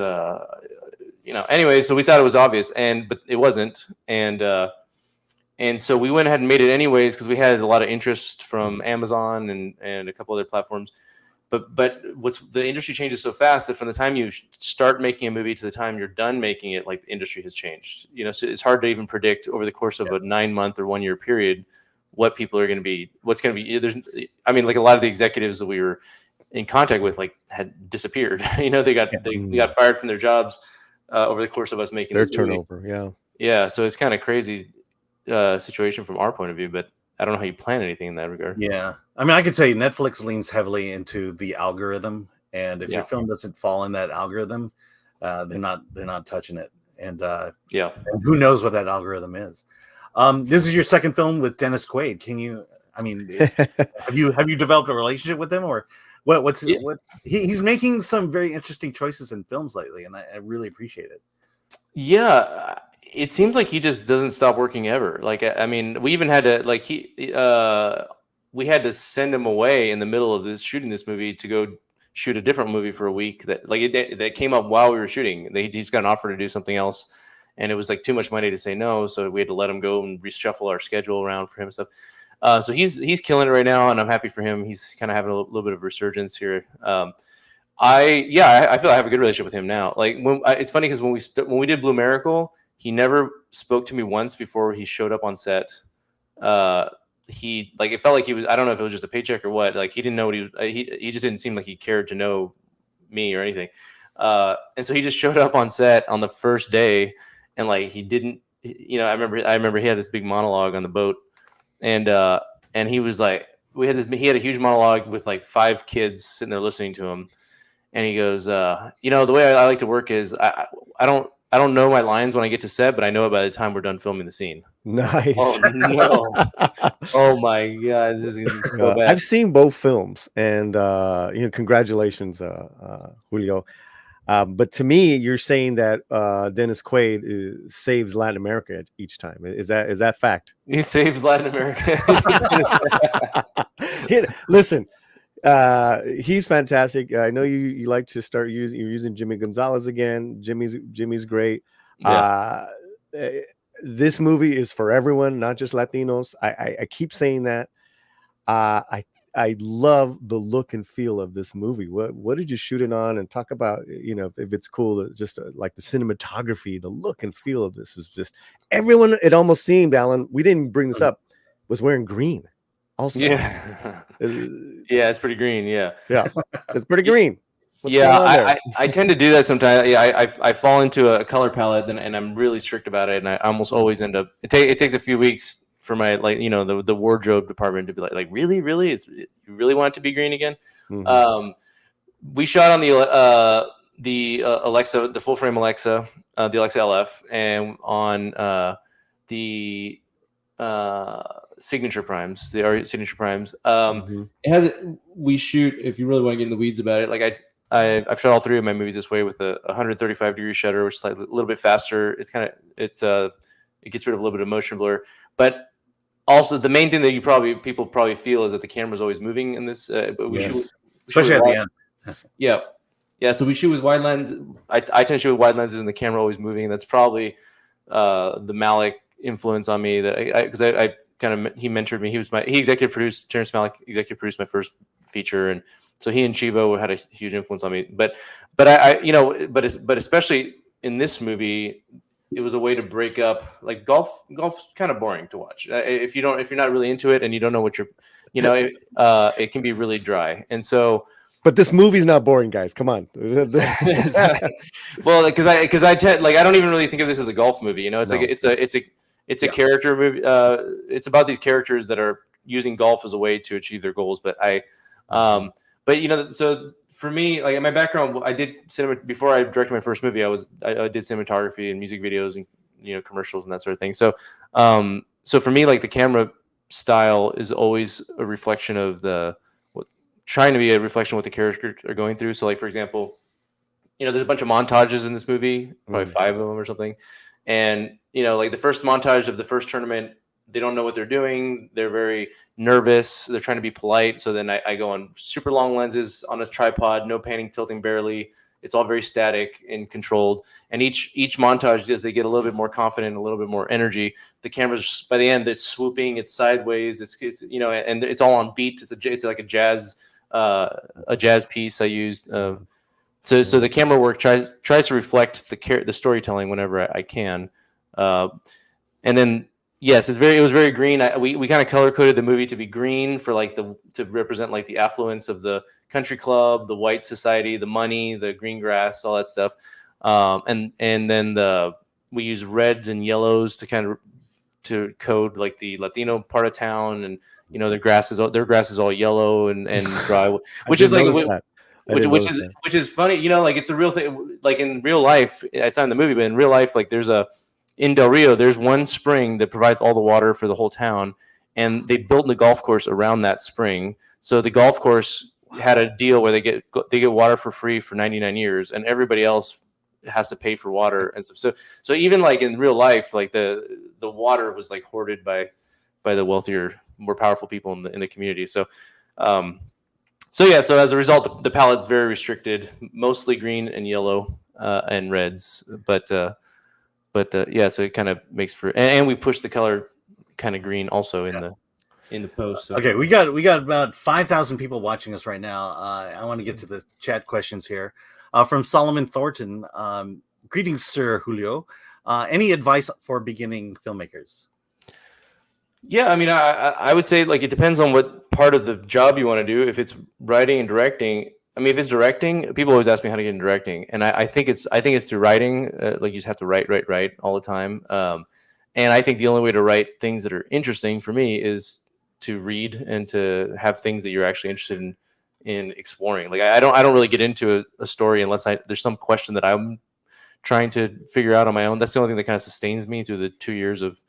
anyway, so we thought it was obvious, but it wasn't. And so we went ahead and made it anyways, because we had a lot of interest from Amazon and a couple other platforms. But the industry changes so fast that from the time you start making a movie to the time you're done making it, like, the industry has changed. So it's hard to even predict over the course of a 9-month or 1 year period what people are going to be. What's going to be? Like a lot of the executives that we were in contact with, like, had disappeared. They got fired from their jobs over the course of us making their this movie. turnover. Yeah. So it's kind of crazy situation from our point of view, but I don't know how you plan anything in that regard. Yeah. I mean, I could tell you Netflix leans heavily into the algorithm, and if your film doesn't fall in that algorithm, they're not touching it. And and who knows what that algorithm is. This is your second film with Dennis Quaid. Have you developed a relationship with him, or what he's making some very interesting choices in films lately, and I really appreciate it. Yeah. It seems like he just doesn't stop working ever. Like, I mean, we even had to we had to send him away in the middle of shooting this movie to go shoot a different movie for a week that came up while we were shooting. He's got an offer to do something else, and it was like too much money to say no. So we had to let him go and reshuffle our schedule around for him and stuff. So he's killing it right now, and I'm happy for him. He's kind of having a little bit of resurgence here. I feel I have a good relationship with him now. Like, it's funny because when we did Blue Miracle, he never spoke to me once before he showed up on set. It felt like he was, I don't know if it was just a paycheck or what. Like, he didn't know what he just didn't seem like he cared to know me or anything. And so he just showed up on set on the first day, and like, he didn't I remember he had this big monologue on the boat, and he was like, he had a huge monologue with like 5 kids sitting there listening to him, and he goes, the way I like to work is I don't know my lines when I get to set, but I know it by the time we're done filming the scene. Nice. Oh no! Oh my god, this is so bad. I've seen both films, and congratulations, Julio. But to me, you're saying that Dennis Quaid saves Latin America each time. Is that fact? He saves Latin America. Listen, he's fantastic. I know you like to start using Jimmy Gonzalez again. Jimmy's great. Yeah. This movie is for everyone, not just Latinos. I keep saying that. I love the look and feel of this movie. What did you shoot it on? And talk about, if it's cool, just like the cinematography, the look and feel of this was just everyone. It almost seemed, Alan, we didn't bring this up, was wearing green. Also, yeah, it's pretty green. Yeah, it's pretty green. What's I tend to do that sometimes. Yeah, I fall into a color palette, and I'm really strict about it, and I almost always end up. It takes a few weeks for my the wardrobe department to be like really you really want it to be green again. Mm-hmm. We shot on the Alexa, the full frame Alexa, the Alexa LF, and on the signature primes, the ARRI signature primes. It has. We shoot, if you really want to get in the weeds about it, like I've shot all 3 of my movies this way with a 135 degree shutter, which is like a little bit faster. It gets rid of a little bit of motion blur, but also the main thing that people probably feel is that the camera's always moving in this. But we shoot, especially at the end. Yeah. So we shoot with wide lens. I tend to shoot with wide lenses, and the camera always moving. That's probably the Malick influence on me. That because I kind of, he mentored me. He executive produced, Terrence Malick executive produced my first feature, and so he and Chivo had a huge influence on me. But especially in this movie, it was a way to break up, like golf's kind of boring to watch. If you're not really into it and you don't know what it can be really dry. And so, but this movie's not boring, guys. Come on. Well, because I tend, like, I don't even really think of this as a golf movie. It's a character movie. It's about these characters that are using golf as a way to achieve their goals. But so for me, like, in my background, I did cinema before I directed my first movie. I did cinematography and music videos and commercials and that sort of thing. So so for me, like, the camera style is always a reflection of trying to be a reflection of what the characters are going through. So, like, for example, there's a bunch of montages in this movie, probably 5 of them or something. And like the first montage of the first tournament, they don't know what they're doing. They're very nervous. They're trying to be polite. So then I go on super long lenses on a tripod, no panning, tilting barely. It's all very static and controlled. And each montage, as they get a little bit more confident, a little bit more energy, the camera's, by the end, it's swooping, it's sideways, it's and it's all on beat. It's like a jazz piece I used. So the camera work tries to reflect the storytelling whenever I can. And then, yes, it was very green. We kind of color coded the movie to be green for to represent like the affluence of the country club, the white society, the money, the green grass, all that stuff. And then we use reds and yellows to code like the Latino part of town, and their grass is all yellow and dry, which is like which is funny. Like, it's a real thing. Like, in real life, it's not in the movie, but in real life, like, in Del Rio, there's one spring that provides all the water for the whole town, and they built the golf course around that spring. So the golf course had a deal where they get water for free for 99 years, and everybody else has to pay for water and stuff. So even like in real life, like the water was like hoarded by the wealthier, more powerful people in the community. So so as a result, the palette's very restricted, mostly green and yellow and reds, but so it kind of makes for, and we push the color kind of green also in the post. So. Okay, we got about 5,000 people watching us right now. I want to get to the chat questions here. From Solomon Thornton, greetings, Sir Julio. Any advice for beginning filmmakers? Yeah, I mean, I would say, like, it depends on what part of the job you want to do. If it's writing and directing, I mean, if it's directing, people always ask me how to get into directing, and I think it's through writing. Like, you just have to write all the time. And I think the only way to write things that are interesting for me is to read and to have things that you're actually interested in exploring. Like I don't really get into a story unless there's some question that I'm trying to figure out on my own. That's the only thing that kind of sustains me through the 2 years of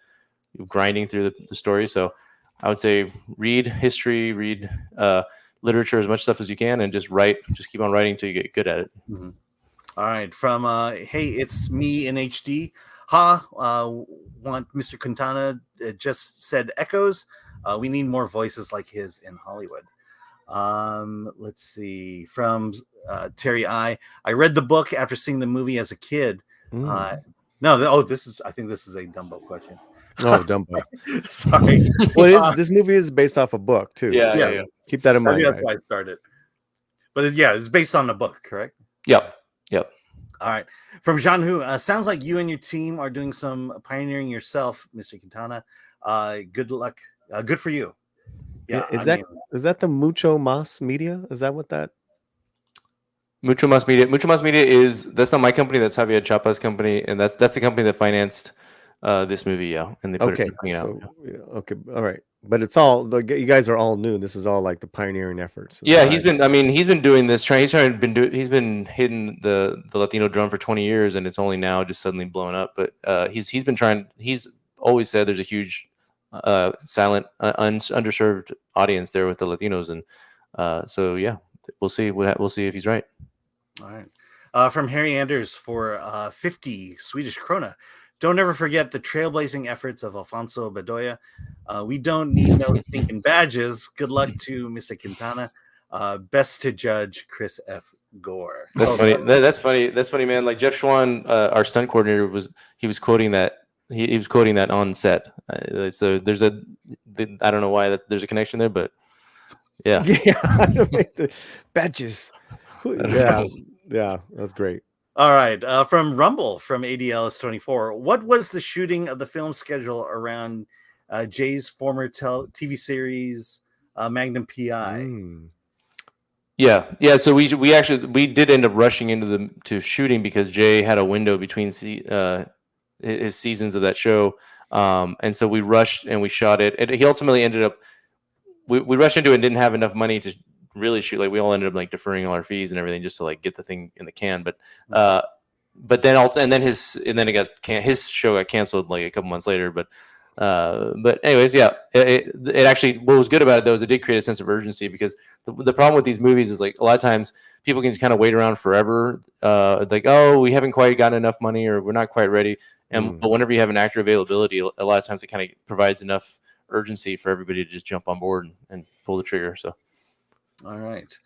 grinding through the story. So I would say read history, read literature, as much stuff as you can, and just write. Just keep on writing until you get good at it. Mm-hmm. All right. From hey, it's me in HD. Want Mr. Quintana just said echoes. We need more voices like his in Hollywood. Let's see. From Terry I read the book after seeing the movie as a kid. I think this is a Dumbo question. Oh, Dumbo. Sorry. Well, this movie is based off a book too. Yeah. Keep that in mind. That's why I started. But it's based on the book, correct? Yep. All right. From Jean Hu, sounds like you and your team are doing some pioneering yourself, Mr. Quintana. Good luck. Good for you. Yeah. Is that the Mucho Mas Media? Is that what that? Mucho Mas Media. Mucho Mas Media that's not my company. That's Javier Chapa's company, and that's the company that financed this movie. Yeah, and they put it out. Okay, all right. But it's all you guys are all new. This is all like the pioneering efforts. Yeah, he's been doing this. He's been hitting the Latino drum for 20 years, and it's only now just suddenly blowing up. But he's been trying. He's always said there's a huge silent, underserved audience there with the Latinos, and so yeah, we'll see. We'll see if he's right. All right. From Harry Anders for 50 Swedish krona. Don't ever forget the trailblazing efforts of Alfonso Bedoya. We don't need no stinking badges. Good luck to Mr. Quintana. Best to judge, Chris F. Gore. That's funny. That's funny. That's funny, man. Like Jeff Schwan, our stunt coordinator, was quoting that. He was quoting that on set. So there's I don't know why there's a connection there, but yeah. The badges. Yeah, that's great. All right. From Rumble, from ADLS24, what was the shooting of the film schedule around Jay's former TV series Magnum PI? Yeah. So we did end up rushing into shooting because Jay had a window between his seasons of that show, and so we rushed and we shot it. He ultimately ended up we rushed into it and didn't have enough money to really shoot. Like we all ended up like deferring all our fees and everything just to like get the thing in the can. But then his show got canceled like a couple months later. But anyways, yeah, it actually, what was good about it though is it did create a sense of urgency, because the problem with these movies is like a lot of times people can just kind of wait around forever. Like, oh, we haven't quite gotten enough money, or we're not quite ready. But whenever you have an actor availability, a lot of times it kind of provides enough urgency for everybody to just jump on board and pull the trigger. So. All right.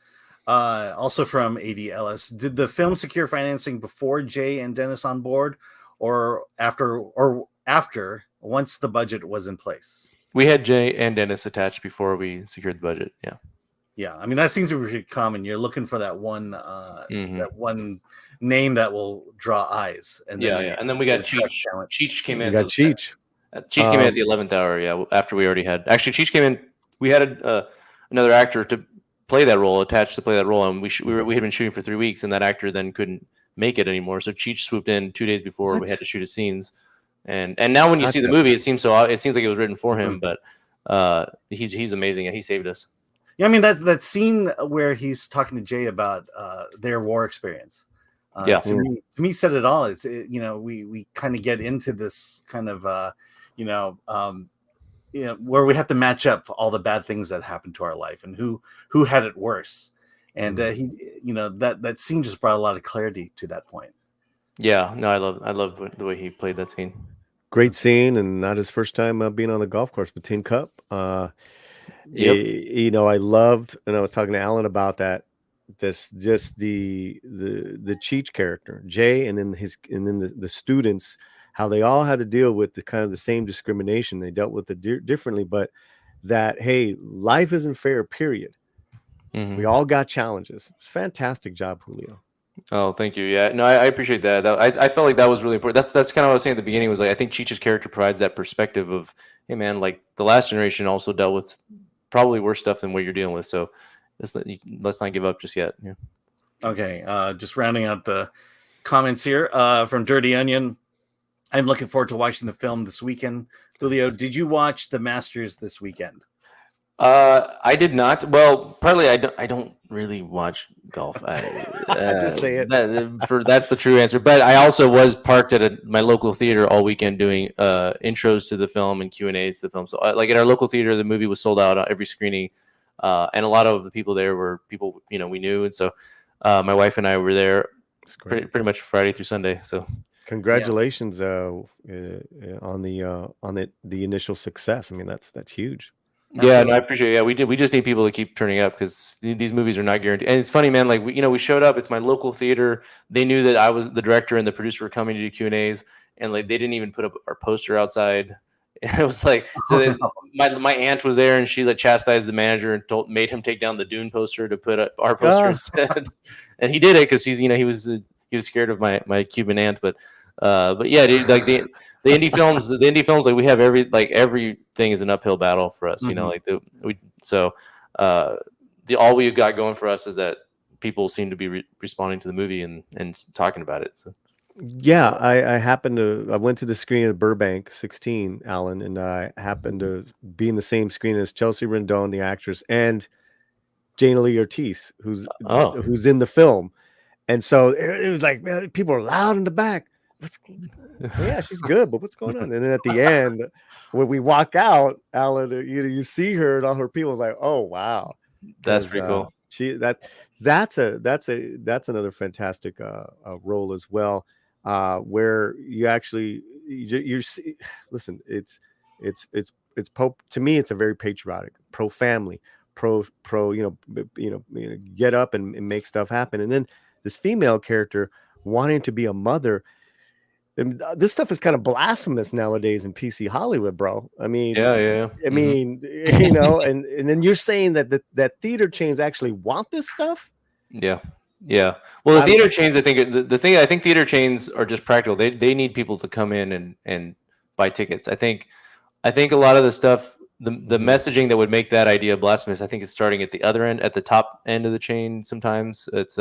Also from ADLS, did the film secure financing before Jay and Dennis on board, or after once the budget was in place? We had Jay and Dennis attached before we secured the budget. Yeah. I mean, that seems to be pretty common. You're looking for that one that one name that will draw eyes. And then and then we got Cheech. Cheech came in. Cheech. Cheech came in at the 11th hour. Yeah, after we already had. Actually, Cheech came in. We had another actor to play that role, and we had been shooting for 3 weeks, and that actor then couldn't make it anymore. So Cheech swooped in 2 days before we had to shoot his scenes. And now when you see the movie, it seems like it was written for him, but he's amazing, and he saved us. Yeah, I mean that scene where he's talking to Jay about their war experience. To me, said it all. We kind of get into this kind of where we have to match up all the bad things that happened to our life and who had it worse. And that scene just brought a lot of clarity to that point. Yeah, no, I love the way he played that scene. Great scene, and not his first time being on the golf course, but Tin Cup. I loved, and I was talking to Alan about that. This just the Cheech character, Jay, and then the students, how they all had to deal with the same discrimination. They dealt with it differently, but that, hey, life isn't fair, period. We all got challenges. Fantastic job, Julio. Oh, thank you. Yeah, no, I appreciate that. I felt like that was really important. That's kind of what I was saying at the beginning, was like, I think Cheech's character provides that perspective of, hey man, like the last generation also dealt with probably worse stuff than what you're dealing with. So let's not give up just yet. Yeah. Okay. Just rounding out the comments here from Dirty Onion. I'm looking forward to watching the film this weekend. Julio, did you watch The Masters this weekend? I did not. Well, partly I don't really watch golf. Just say it. That's the true answer. But I also was parked at my local theater all weekend doing intros to the film and Q&As to the film. So like at our local theater, the movie was sold out every screening, and a lot of the people there were people we knew, and so my wife and I were there pretty much Friday through Sunday. So congratulations on the initial success. I mean, that's huge. Yeah, no, I appreciate it. Yeah, we did. We just need people to keep turning up because these movies are not guaranteed. And it's funny, man. Like we showed up. It's my local theater. They knew that I was the director and the producer were coming to do Q&As, and like they didn't even put up our poster outside. It was like so. Then my aunt was there, and she like chastised the manager and made him take down the Dune poster to put up our poster instead. And he did it because he was scared of my Cuban aunt, but yeah, dude, like the indie films, like we have everything is an uphill battle for us, all we've got going for us is that people seem to be responding to the movie and talking about it. So. Yeah, I went to the screen at Burbank 16, Alan, and I happened to be in the same screen as Chelsea Rendon, the actress, and Jane Lee Ortiz, who's in the film. And so it was like, man, people are loud in the back. Yeah, she's good, but what's going on? And then at the end, when we walk out, Alan, you see her and all her people like, oh wow, that's pretty cool. That's another fantastic role as well, where you actually listen. It's to me, it's a very patriotic, pro family, pro get up and make stuff happen, and then this female character wanting to be a mother. And this stuff is kind of blasphemous nowadays in PC Hollywood, bro. I mean, yeah. I mean, and then you're saying that theater chains actually want this stuff. Yeah. Well, the theater chains, I think theater chains are just practical. They need people to come in and buy tickets. I think a lot of the stuff, the messaging that would make that idea blasphemous, I think is starting at the other end, at the top end of the chain. Sometimes it's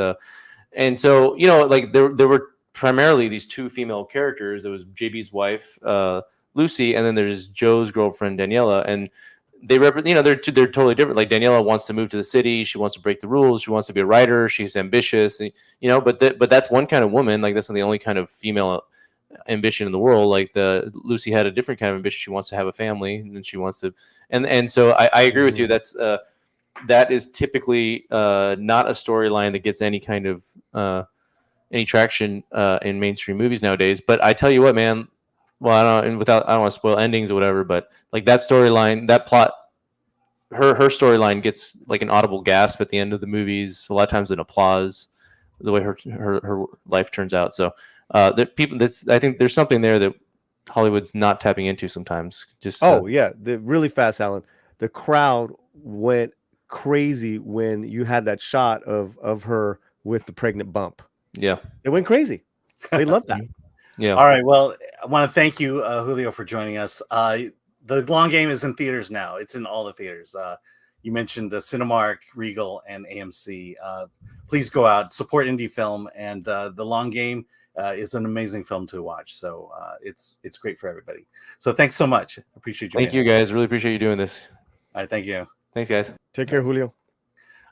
and so like there were primarily these two female characters. There was JB's wife, Lucy, and then there's Joe's girlfriend, Daniela, and they represent, they're totally different. Like Daniela wants to move to the city. She wants to break the rules. She wants to be a writer. She's ambitious, but that's one kind of woman. Like that's not the only kind of female ambition in the world. Like Lucy had a different kind of ambition. She wants to have a family, and she wants to, and so I agree with you. That is typically not a storyline that gets any kind of any traction in mainstream movies nowadays. But I tell you what, man. Well, I don't want to spoil endings or whatever, but like that storyline, that plot, her storyline gets like an audible gasp at the end of the movies. A lot of times an applause, the way her life turns out. So I think there's something there that Hollywood's not tapping into sometimes. Just really fast, Alan. The crowd went crazy when you had that shot of her with the pregnant bump. Yeah, it went crazy. They loved that. Yeah. All right. Well, I want to thank you, Julio, for joining us. The Long Game is in theaters now. It's in all the theaters. You mentioned Cinemark, Regal, and AMC. Please go out, support indie film, and The Long Game is an amazing film to watch. So it's great for everybody. So thanks so much. Appreciate you. Thank you, guys. Really appreciate you doing this. All right. Thank you. Thanks, guys. Take care, Julio.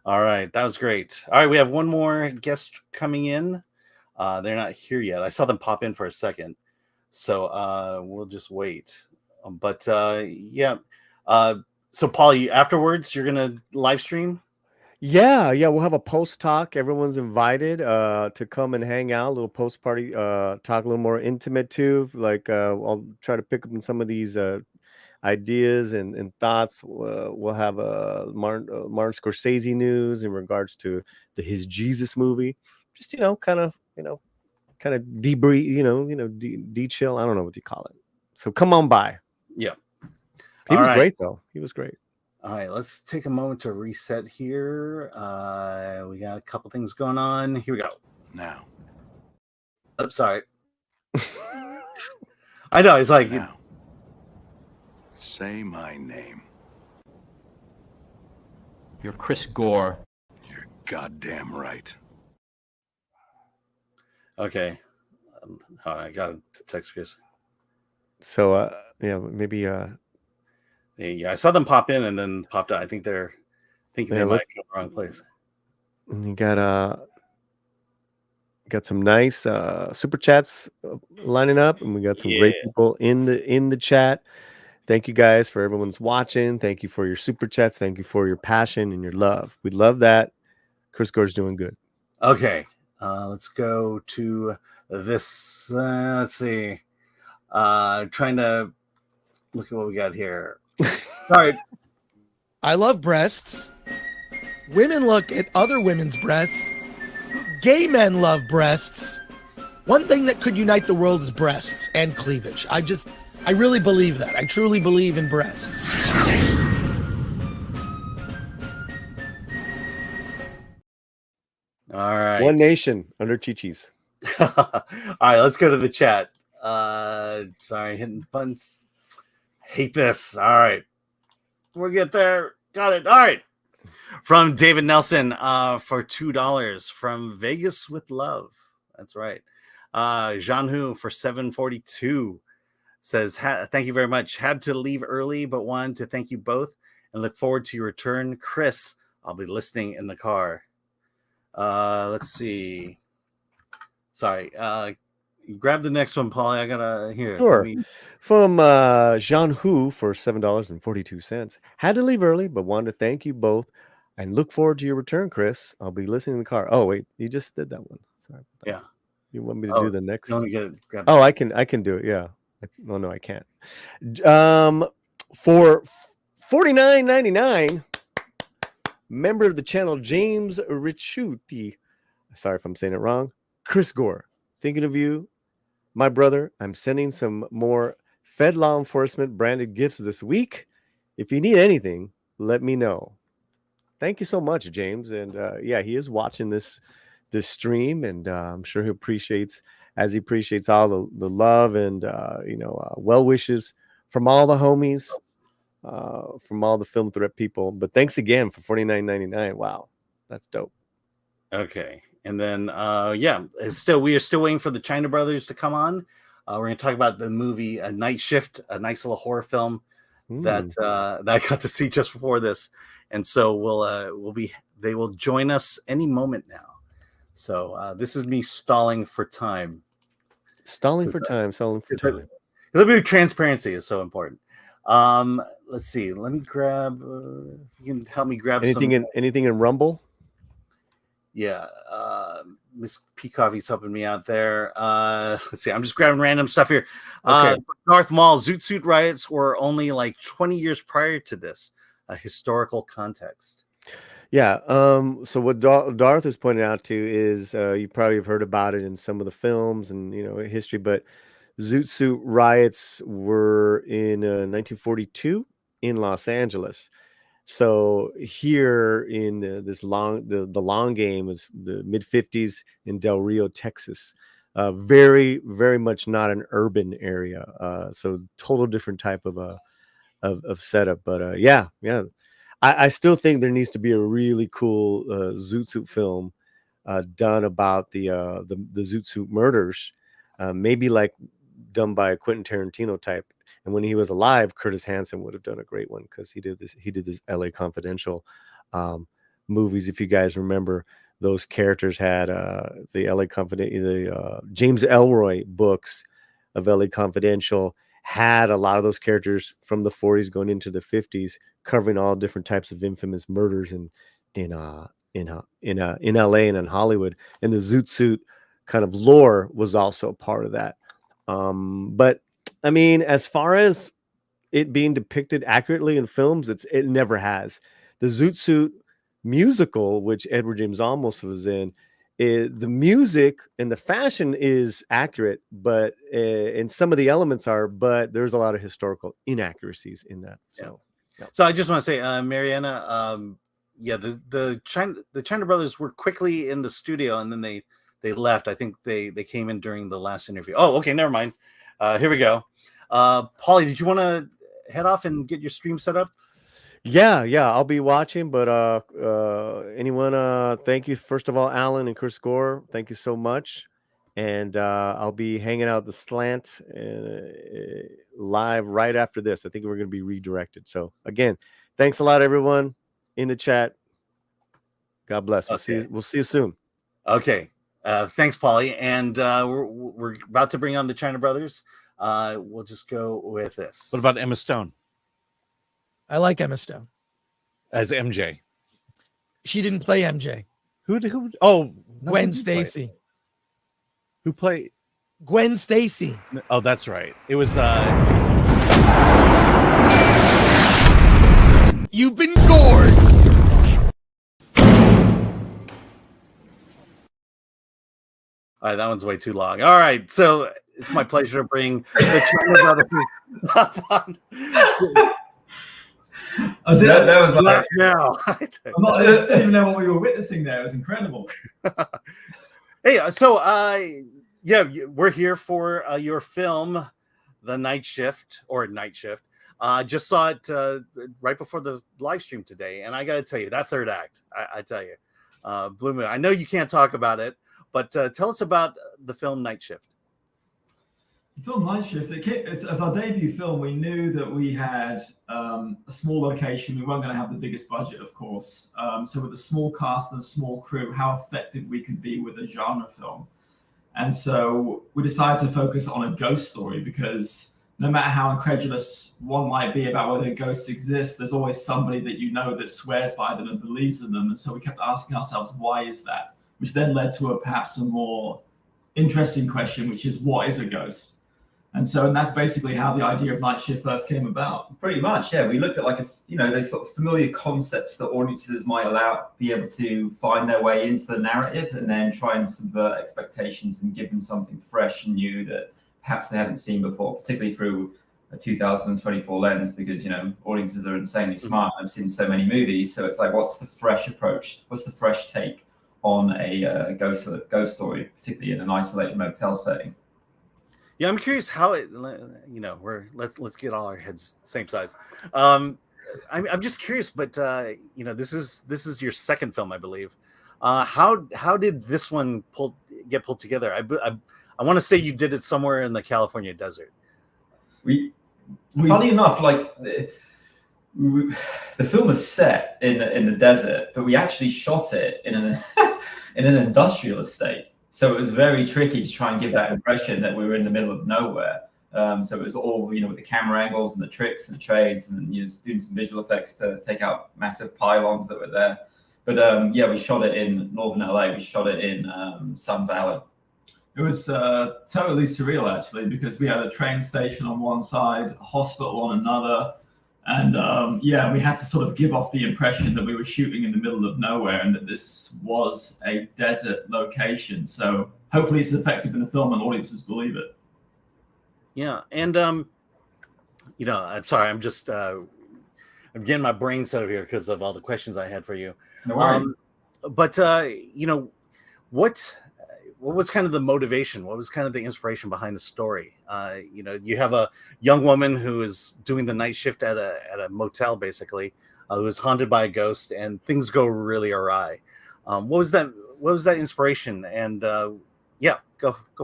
All right. That was great. All right. We have one more guest coming in. They're not here yet. I saw them pop in for a second. So we'll just wait. So Paul, afterwards you're gonna live stream? Yeah, we'll have a post talk. Everyone's invited to come and hang out, a little post party, talk a little more intimate too. Like I'll try to pick up on some of these ideas and thoughts. We'll have Martin Scorsese news in regards to his Jesus movie. Just kind of debrief, de-chill. I don't know what you call it. So come on by. Yeah. He was great though. He was great. All right, let's take a moment to reset here. We got a couple things going on. Here we go. Now. I'm sorry. I know, it's like now. Say my name. You're Chris Gore. You're goddamn right. Okay. I got to text Chris. So yeah, maybe Yeah, I saw them pop in and then popped out. I think they're thinking Yeah, they might let's- go the wrong place. and you got some nice super chats lining up, and we got some great people in the chat. Thank you guys for everyone's watching. Thank you for your super chats. Thank you for your passion and your love. We love that. Chris Gore's doing good. Okay, let's go to this. Let's see. Trying to look at what we got here. Sorry. I love breasts. Women look at other women's breasts. Gay men love breasts. One thing that could unite the world is breasts and cleavage. I really believe that. I truly believe in breasts. All right. One nation under Chi-Chi's. All right, let's go to the chat. Sorry, hitting buttons. Hate this. All right. We'll get there. Got it. All right. From David Nelson for $2 from Vegas with Love. That's right. Jean Hu for $7.42 says, thank you very much. Had to leave early, but wanted to thank you both and look forward to your return. Chris, I'll be listening in the car. Let's see. Sorry. Grab the next one, Paulie. I gotta hear. Sure. From Jean Hu for $7.42. Had to leave early, but wanted to thank you both and look forward to your return, Chris. I'll be listening in the car. Oh, wait, you just did that one. Sorry. Yeah. You want me to do the next? You want to get it, grab I can do it. Yeah. Oh no, I can't. For $49.99, member of the channel James Richuti. Sorry if I'm saying it wrong. Chris Gore, thinking of you, my brother. I'm sending some more Fed law enforcement branded gifts this week. If you need anything, let me know. Thank you so much, James. And yeah, he is watching this stream, and I'm sure he appreciates all the love and well wishes from all the homies, from all the Film Threat people. But thanks again for $49.99. Wow, that's dope. Okay. And then, we are still waiting for the China Brothers to come on. We're going to talk about the movie Night Shift, a nice little horror film that I got to see just before this. And so they will join us any moment now. So this is me stalling for time. Stalling for time. The big transparency is so important. Let's see. Let me grab. If you can help me grab anything in Rumble. Yeah, Miss P Coffee's helping me out there. Let's see. I'm just grabbing random stuff here. Okay. Darth Maul Zoot Suit riots were only like 20 years prior to this. A historical context. Yeah. So what Darth is pointing out to is you probably have heard about it in some of the films and history, but Zoot Suit riots were in 1942 in Los Angeles. So here in the long game was the mid 50s in Del Rio, Texas. Very, very much not an urban area. So total different type of setup. But yeah. I still think there needs to be a really cool Zoot Suit film done about the Zoot Suit murders, maybe like done by a Quentin Tarantino type. And when he was alive, Curtis Hanson would have done a great one because he did this LA Confidential movies. If you guys remember, those characters had the LA Confidential, James Ellroy books of LA Confidential had a lot of those characters from the 40s going into the 50s, covering all different types of infamous murders in LA and in Hollywood. And the Zoot Suit kind of lore was also a part of that. But I mean, as far as it being depicted accurately in films, it never has. The Zoot Suit musical, which Edward James Olmos was in, the music and the fashion is accurate, but and some of the elements are, but there's a lot of historical inaccuracies in that. So, yeah. So I just want to say, Mariana, the China Brothers were quickly in the studio, and then they left. I think they came in during the last interview. Oh, okay, never mind. Here we go. Paulie, did you want to head off and get your stream set up? Yeah, I'll be watching, but anyone, thank you first of all, Alan and Chris Gore, thank you so much. And I'll be hanging out the slant live right after this. I think we're going to be redirected. So again, thanks a lot, everyone in the chat. God bless. We'll see you soon. Okay. Thanks, Paulie. And we're about to bring on the China Brothers. We'll just go with this. What about Emma Stone I like Emma Stone. as MJ? She didn't play MJ. Who? Oh, no, Gwen who did play it? Stacy. Who played? Gwen Stacy. Oh, that's right. It was. You've been gored. All right, that one's way too long. All right, so it's my pleasure to bring the China Brothers up on. That was like, now. I didn't even know what we were witnessing there. It was incredible. Hey, so yeah, we're here for your film, The Night Shift or Night Shift. Just saw it right before the live stream today, and I got to tell you, that third act, I tell you, blew me. I know you can't talk about it, but tell us about the film Night Shift. The film Night Shift, it's as our debut film, we knew that we had a small location. We weren't going to have the biggest budget, of course. So with a small cast and a small crew, how effective we could be with a genre film. And so we decided to focus on a ghost story because no matter how incredulous one might be about whether ghosts exist, there's always somebody that you know that swears by them and believes in them. And so we kept asking ourselves, why is that? Which then led to perhaps a more interesting question, which is, what is a ghost? And that's basically how the idea of Night Shift first came about. Pretty much, yeah. We looked at those sort of familiar concepts that audiences might be able to find their way into the narrative, and then try and subvert expectations and give them something fresh and new that perhaps they haven't seen before, particularly through a 2024 lens, because audiences are insanely smart and have seen so many movies. So it's like, what's the fresh approach? What's the fresh take on a ghost story, particularly in an isolated motel setting? Yeah, I'm curious how it. Let's get all our heads same size. I'm just curious, but this is your second film, I believe. How did this one get pulled together? I want to say you did it somewhere in the California desert. Funny enough, the film is set in the desert, but we actually shot it in an industrial estate. So it was very tricky to try and give that impression that we were in the middle of nowhere. So it was all, with the camera angles and the tricks and the trades, and doing some visual effects to take out massive pylons that were there. But we shot it in northern LA. We shot it in Sun Valley. It was totally surreal, actually, because we had a train station on one side, a hospital on another. And we had to sort of give off the impression that we were shooting in the middle of nowhere and that this was a desert location. So hopefully it's effective in the film and audiences believe it. Yeah. And, I'm sorry, I'm just, I'm getting my brain set up here because of all the questions I had for you. No worries. But, what was kind of the motivation? What was kind of the inspiration behind the story? You have a young woman who is doing the night shift at a motel, basically, who is haunted by a ghost, and things go really awry. What was that inspiration? And go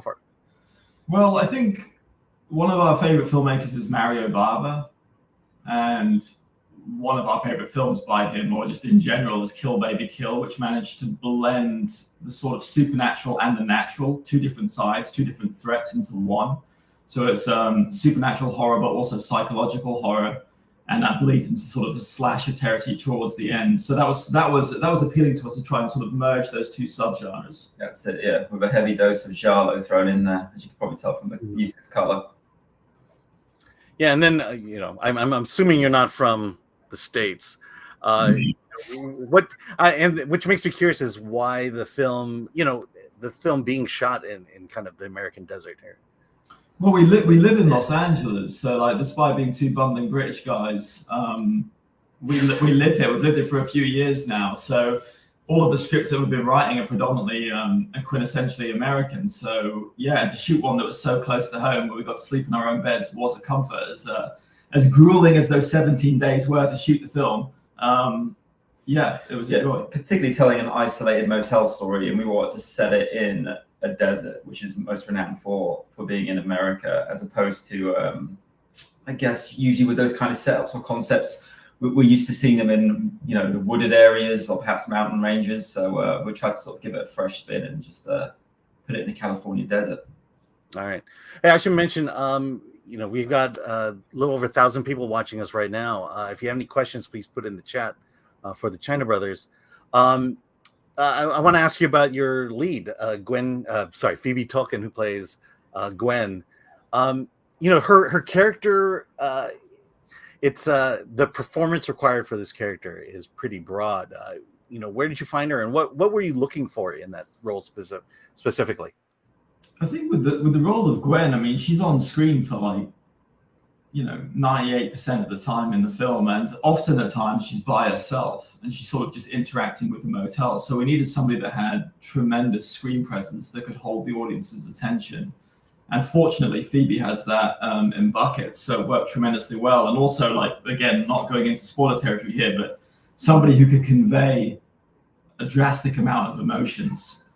for it. Well, I think one of our favorite filmmakers is Mario Bava, and one of our favorite films by him, or just in general, is Kill Baby Kill, which managed to blend the sort of supernatural and the natural, two different sides, two different threats into one. So it's supernatural horror, but also psychological horror, and that bleeds into sort of a slasher territory towards the end. So that was appealing to us to try and sort of merge those two subgenres. That's it, yeah, with a heavy dose of giallo thrown in there, as you can probably tell from the use of color. Yeah, and then I'm assuming you're not from the States. Which makes me curious is why the film being shot in kind of the American desert here. Well, we live in Los Angeles, so despite being two bumbling British guys, we live here. We've lived here for a few years now, so all of the scripts that we've been writing are predominantly and quintessentially American. So yeah, to shoot one that was so close to home, where we got to sleep in our own beds, was a comfort. As grueling as those 17 days were to shoot the film, it was a joy. Particularly telling an isolated motel story, and we wanted to set it in a desert, which is most renowned for being in America, as opposed to, I guess, usually with those kind of setups or concepts, we're used to seeing them in, you know, the wooded areas or perhaps mountain ranges. So we tried to sort of give it a fresh spin and just put it in the California desert. All right. Hey, I should mention, you know, we've got a little over 1,000 people watching us right now. If you have any questions, please put in the chat for the China Brothers. I want to ask you about your lead, Phoebe Tolkien, who plays Gwen. You know, her character, it's the performance required for this character is pretty broad. You know, where did you find her, and what were you looking for in that role specifically? I think with the role of Gwen, I mean, she's on screen for like, you know, 98% of the time in the film, and often at times she's by herself and she's sort of just interacting with the motel. So we needed somebody that had tremendous screen presence that could hold the audience's attention. And fortunately, Phoebe has that in buckets, so it worked tremendously well. And also, like, again, not going into spoiler territory here, but somebody who could convey a drastic amount of emotions.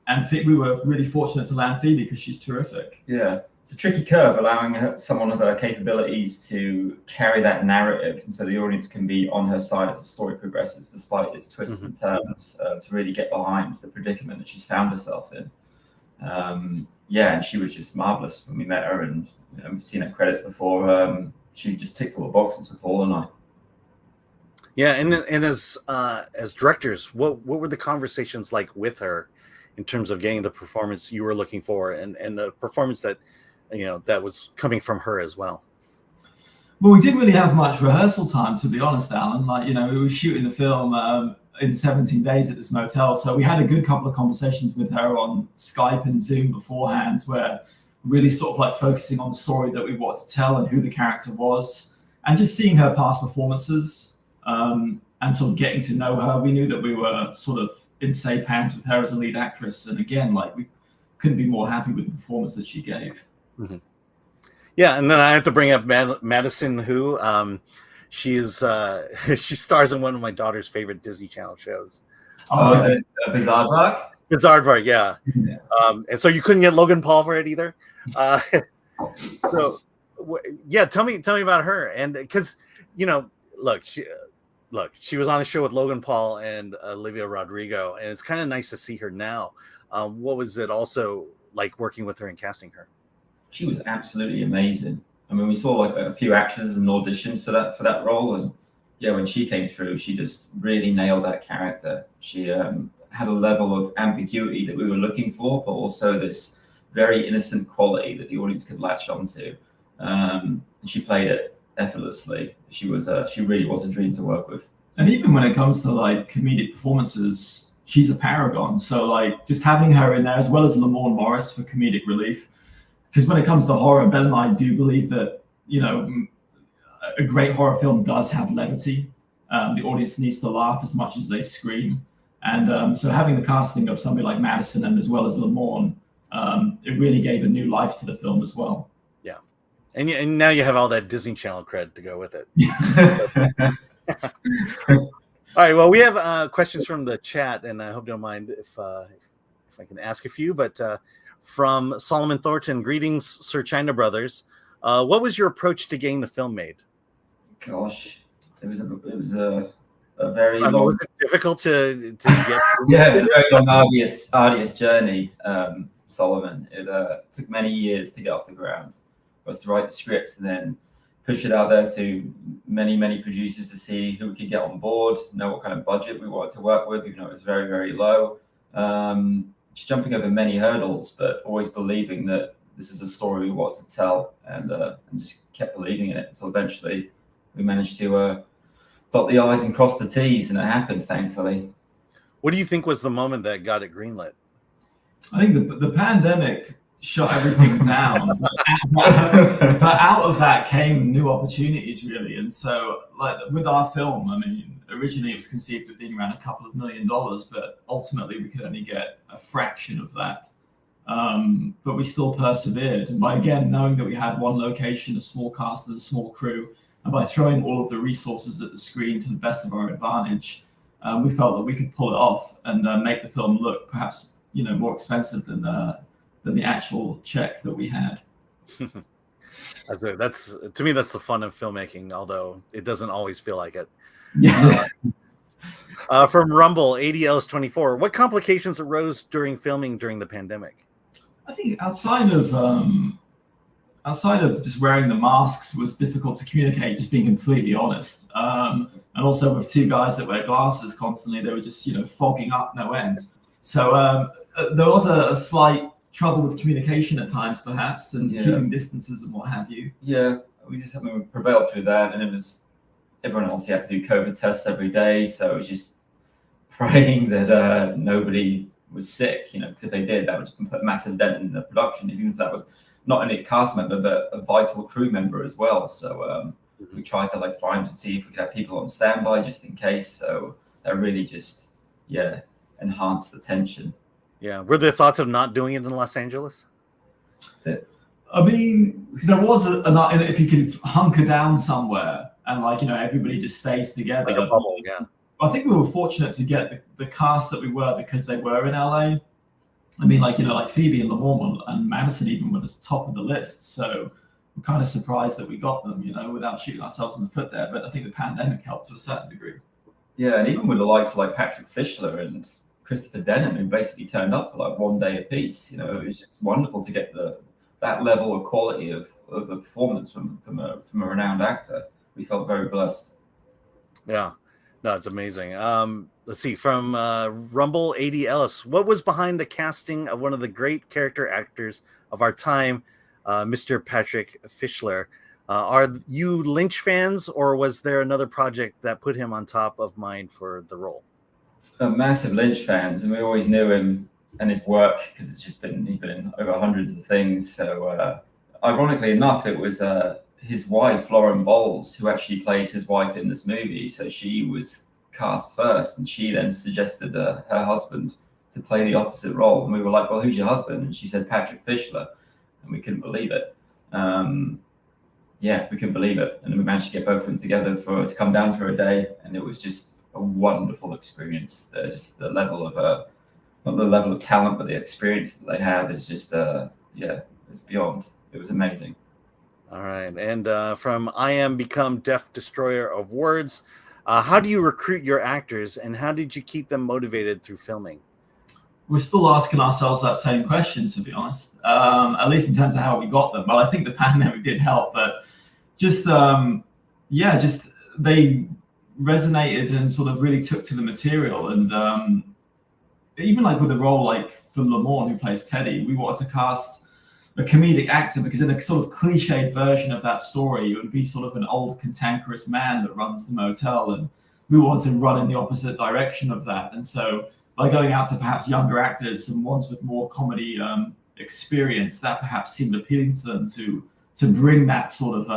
And we were really fortunate to land Phoebe because she's terrific. Yeah, it's a tricky curve, allowing someone of her capabilities to carry that narrative, and so the audience can be on her side as the story progresses, despite its twists and turns, to really get behind the predicament that she's found herself in. Yeah, and she was just marvelous when we met her, and you know, we've seen her credits before. She just ticked all the boxes with Paul and I. Yeah, and as directors, what were the conversations like with her in terms of getting the performance you were looking for, and the performance that, you know, that was coming from her as well? Well, we didn't really have much rehearsal time, to be honest, Alan. Like, you know, we were shooting the film in 17 days at this motel, so we had a good couple of conversations with her on Skype and Zoom beforehand, where really sort of like focusing on the story that we wanted to tell and who the character was, and just seeing her past performances and sort of getting to know her. We knew that we were sort of in safe hands with her as a lead actress, and again, like, we couldn't be more happy with the performance that she gave. Yeah, and then I have to bring up Madison, who she stars in one of my daughter's favorite Disney Channel shows. Oh, is it Bizaardvark? Bizaardvark, yeah. And so you couldn't get Logan Paul for it either. So yeah, tell me about her, and because, you know, look, she was on the show with Logan Paul and Olivia Rodrigo, and it's kind of nice to see her now. What was it also like working with her and casting her? She was absolutely amazing. I mean, we saw like a few actions and auditions for that role, and yeah, when she came through, she just really nailed that character. She had a level of ambiguity that we were looking for, but also this very innocent quality that the audience could latch onto. And she played it effortlessly. She really was a dream to work with. And even when it comes to like comedic performances, she's a paragon. So like just having her in there, as well as Lamorne Morris for comedic relief, because when it comes to horror, Ben and I do believe that, you know, a great horror film does have levity. The audience needs to laugh as much as they scream. And so having the casting of somebody like Madison and as well as Lamorne, it really gave a new life to the film as well. Yeah. And now you have all that Disney Channel cred to go with it. All right. Well, we have questions from the chat, and I hope you don't mind if I can ask a few. But from Solomon Thornton, greetings, Sir China Brothers. What was your approach to getting the film made? Gosh, it was a very long. Was it difficult to get? Yeah, it was a very long, arduous journey, Solomon. It took many years to get off the ground. For us to write the scripts and then push it out there to many producers to see who we could get on board, know what kind of budget we wanted to work with, even though it was very, very low. Just jumping over many hurdles, but always believing that this is a story we want to tell, and just kept believing in it until eventually we managed to dot the I's and cross the T's, and it happened, thankfully. What do you think was the moment that got it greenlit? I think the pandemic shut everything down. But out of that came new opportunities, really. And so, like with our film, I mean, originally it was conceived of being around a couple of $1 million, but ultimately we could only get a fraction of that. But we still persevered. And by, again, knowing that we had one location, a small cast and a small crew, and by throwing all of the resources at the screen to the best of our advantage, we felt that we could pull it off and make the film look perhaps more expensive than the actual check that we had. That's to me, that's the fun of filmmaking, although it doesn't always feel like it. Yeah. From Rumble, ADLs24, what complications arose during filming during the pandemic? I think outside of just wearing the masks was difficult to communicate, just being completely honest. And also with two guys that wear glasses constantly, they were just, fogging up no end. So there was a slight trouble with communication at times, perhaps, and keeping distances and what have you. Yeah, we prevailed through that, and everyone obviously had to do COVID tests every day, so it was just praying that nobody was sick, because if they did, that would just put a massive dent in the production, even if that was not only a cast member, but a vital crew member as well. So we tried to find and see if we could have people on standby just in case. So that really just, enhanced the tension. Yeah. Were there thoughts of not doing it in Los Angeles? I mean, there was if you could hunker down somewhere and everybody just stays together. Like a bubble, yeah. I think we were fortunate to get the cast that we were because they were in LA. I mean, like Phoebe and Lamorne and Madison even were at the top of the list. So we're kind of surprised that we got them, without shooting ourselves in the foot there. But I think the pandemic helped to a certain degree. Yeah, and even with the likes of Patrick Fischler and Christopher Denham, who basically turned up for 1 day apiece, it was just wonderful to get that level of quality of a performance from a renowned actor. We felt very blessed. Yeah. No, it's amazing. Let's see, from Rumble 80 Ellis, what was behind the casting of one of the great character actors of our time, Mr. Patrick Fischler? Are you Lynch fans, or was there another project that put him on top of mind for the role? Massive Lynch fans, and we always knew him and his work because he's been in over hundreds of things. So ironically enough, it was his wife, Lauren Bowles, who actually plays his wife in this movie. So she was cast first, and she then suggested her husband to play the opposite role. And we were like, well, who's your husband? And she said, Patrick Fischler. And we couldn't believe it. We couldn't believe it. And we managed to get both of them together to come down for a day. And it was just a wonderful experience. Just the level of, not the level of talent, but the experience that they have is just, it's beyond. It was amazing. All right. And from I Am Become Deaf Destroyer of Words, how do you recruit your actors, and how did you keep them motivated through filming? We're still asking ourselves that same question, to be honest, at least in terms of how we got them. Well, I think the pandemic did help, but just they resonated and sort of really took to the material. And even with a role for Lamorne, who plays Teddy, we wanted to cast a comedic actor because in a sort of cliched version of that story, it would be sort of an old cantankerous man that runs the motel, and we wanted to run in the opposite direction of that. And so by going out to perhaps younger actors and ones with more comedy experience, that perhaps seemed appealing to them to bring that sort of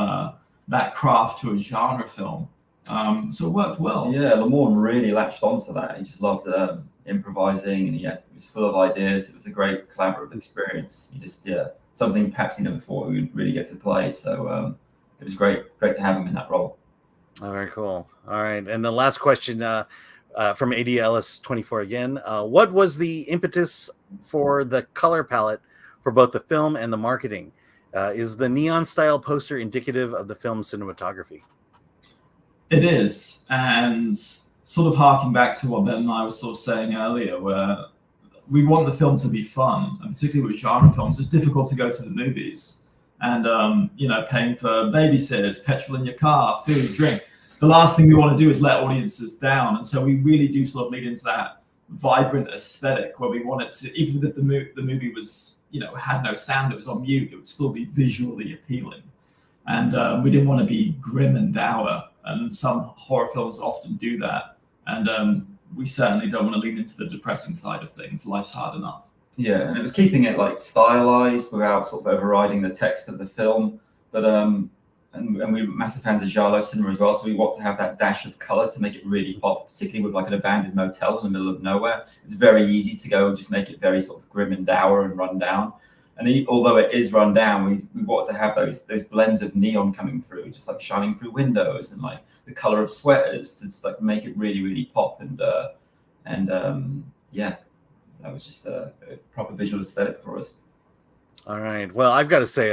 that craft to a genre film. So it worked well. Yeah, Lamorne really latched onto that. He just loved improvising, and he was full of ideas. It was a great collaborative experience. He just, something perhaps he never thought we would really get to play. So it was great to have him in that role. Oh, very cool. All right. And the last question from ADLS24 again. What was the impetus for the color palette for both the film and the marketing? Is the neon style poster indicative of the film's cinematography? It is. And sort of harking back to what Ben and I were sort of saying earlier, where we want the film to be fun, and particularly with genre films, it's difficult to go to the movies and, paying for babysitters, petrol in your car, food, drink. The last thing we want to do is let audiences down. And so we really do sort of lead into that vibrant aesthetic where we want it to, even if the movie was, had no sound, it was on mute, it would still be visually appealing. And we didn't want to be grim and dour. And some horror films often do that. And we certainly don't want to lean into the depressing side of things. Life's hard enough. Yeah, and it was keeping it stylized without sort of overriding the text of the film. But and we're massive fans of giallo cinema as well, so we want to have that dash of color to make it really pop, particularly with an abandoned motel in the middle of nowhere. It's very easy to go and just make it very sort of grim and dour and run down. And although it is run down, we want to have those blends of neon coming through, just shining through windows, and the color of sweaters to just make it really, really pop. And that was just a proper visual aesthetic for us. All right. Well, I've got to say,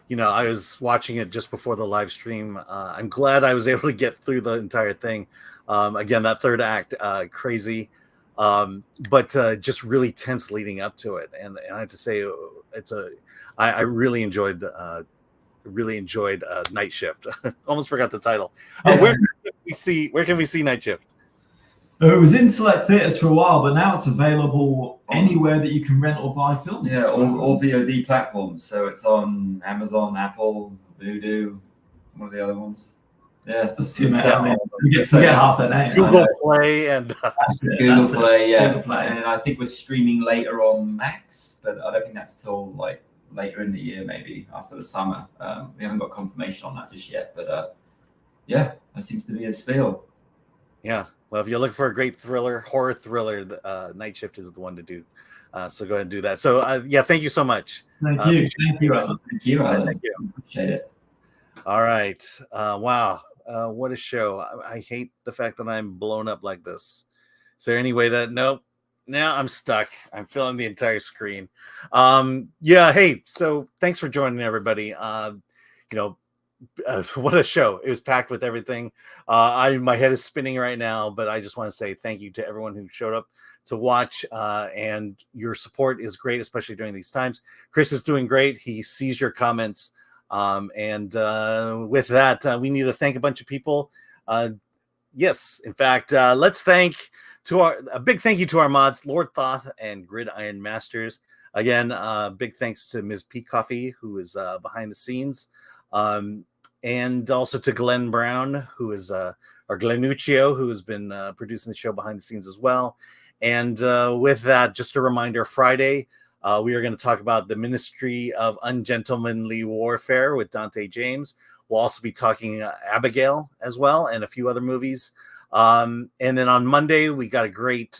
you know, I was watching it just before the live stream. I'm glad I was able to get through the entire thing. Again, that third act, crazy, but just really tense leading up to it. And I have to say, I really enjoyed Night Shift. Almost forgot the title. Where can we see Night Shift? It was in select theaters for a while, but now it's available anywhere that you can rent or buy films. Yeah, all VOD platforms. So it's on Amazon, Apple, Vudu, one of the other ones. Yeah, that's too many. You get half their names. Google Play and Google Play, yeah. Google Play. And I think we're streaming later on Max, but I don't think that's till like later in the year, maybe after the summer. We haven't got confirmation on that just yet, but yeah, that seems to be a spiel. Yeah. Well, if you're looking for a great horror thriller, Night Shift is the one to do. So go ahead and do that. So yeah, thank you so much. Thank you. Thank you, Alan. Thank you, Alan. Thank you. Appreciate it. All right. Wow. What a show. I hate the fact that I'm blown up like this. Is there any way that, nope. Now I'm stuck. I'm filling the entire screen. Yeah. Hey, so thanks for joining everybody. You know, what a show. It was packed with everything. My head is spinning right now, but I just want to say thank you to everyone who showed up to watch, and your support is great, especially during these times. Chris is doing great. He sees your comments. And with that, we need to thank a bunch of people. Yes, in fact, let's thank a big thank you to our mods, Lord Thoth and Gridiron Masters. Again, big thanks to Ms. P Coffee, who is behind the scenes. And also to Glenn Brown, who is or Glennuccio, who has been producing the show behind the scenes as well. And with that, just a reminder, Friday, we are going to talk about the Ministry of Ungentlemanly Warfare with Dante James. We'll also be talking Abigail as well, and a few other movies. And then on Monday, we got a great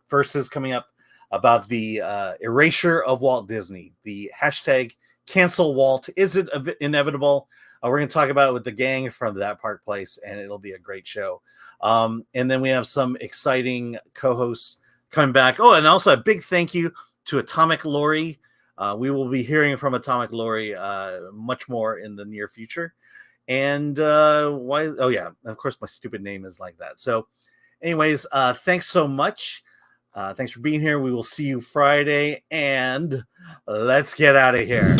verses coming up about the erasure of Walt Disney. The hashtag Cancel Walt. Is it inevitable? We're going to talk about it with the gang from That Park Place, and it'll be a great show. And then we have some exciting co-hosts coming back. Oh, and also a big thank you to Atomic Lori. We will be hearing from Atomic Lori much more in the near future. And why? Oh, yeah. Of course, my stupid name is like that. So anyways, thanks so much. Thanks for being here. We will see you Friday, and let's get out of here.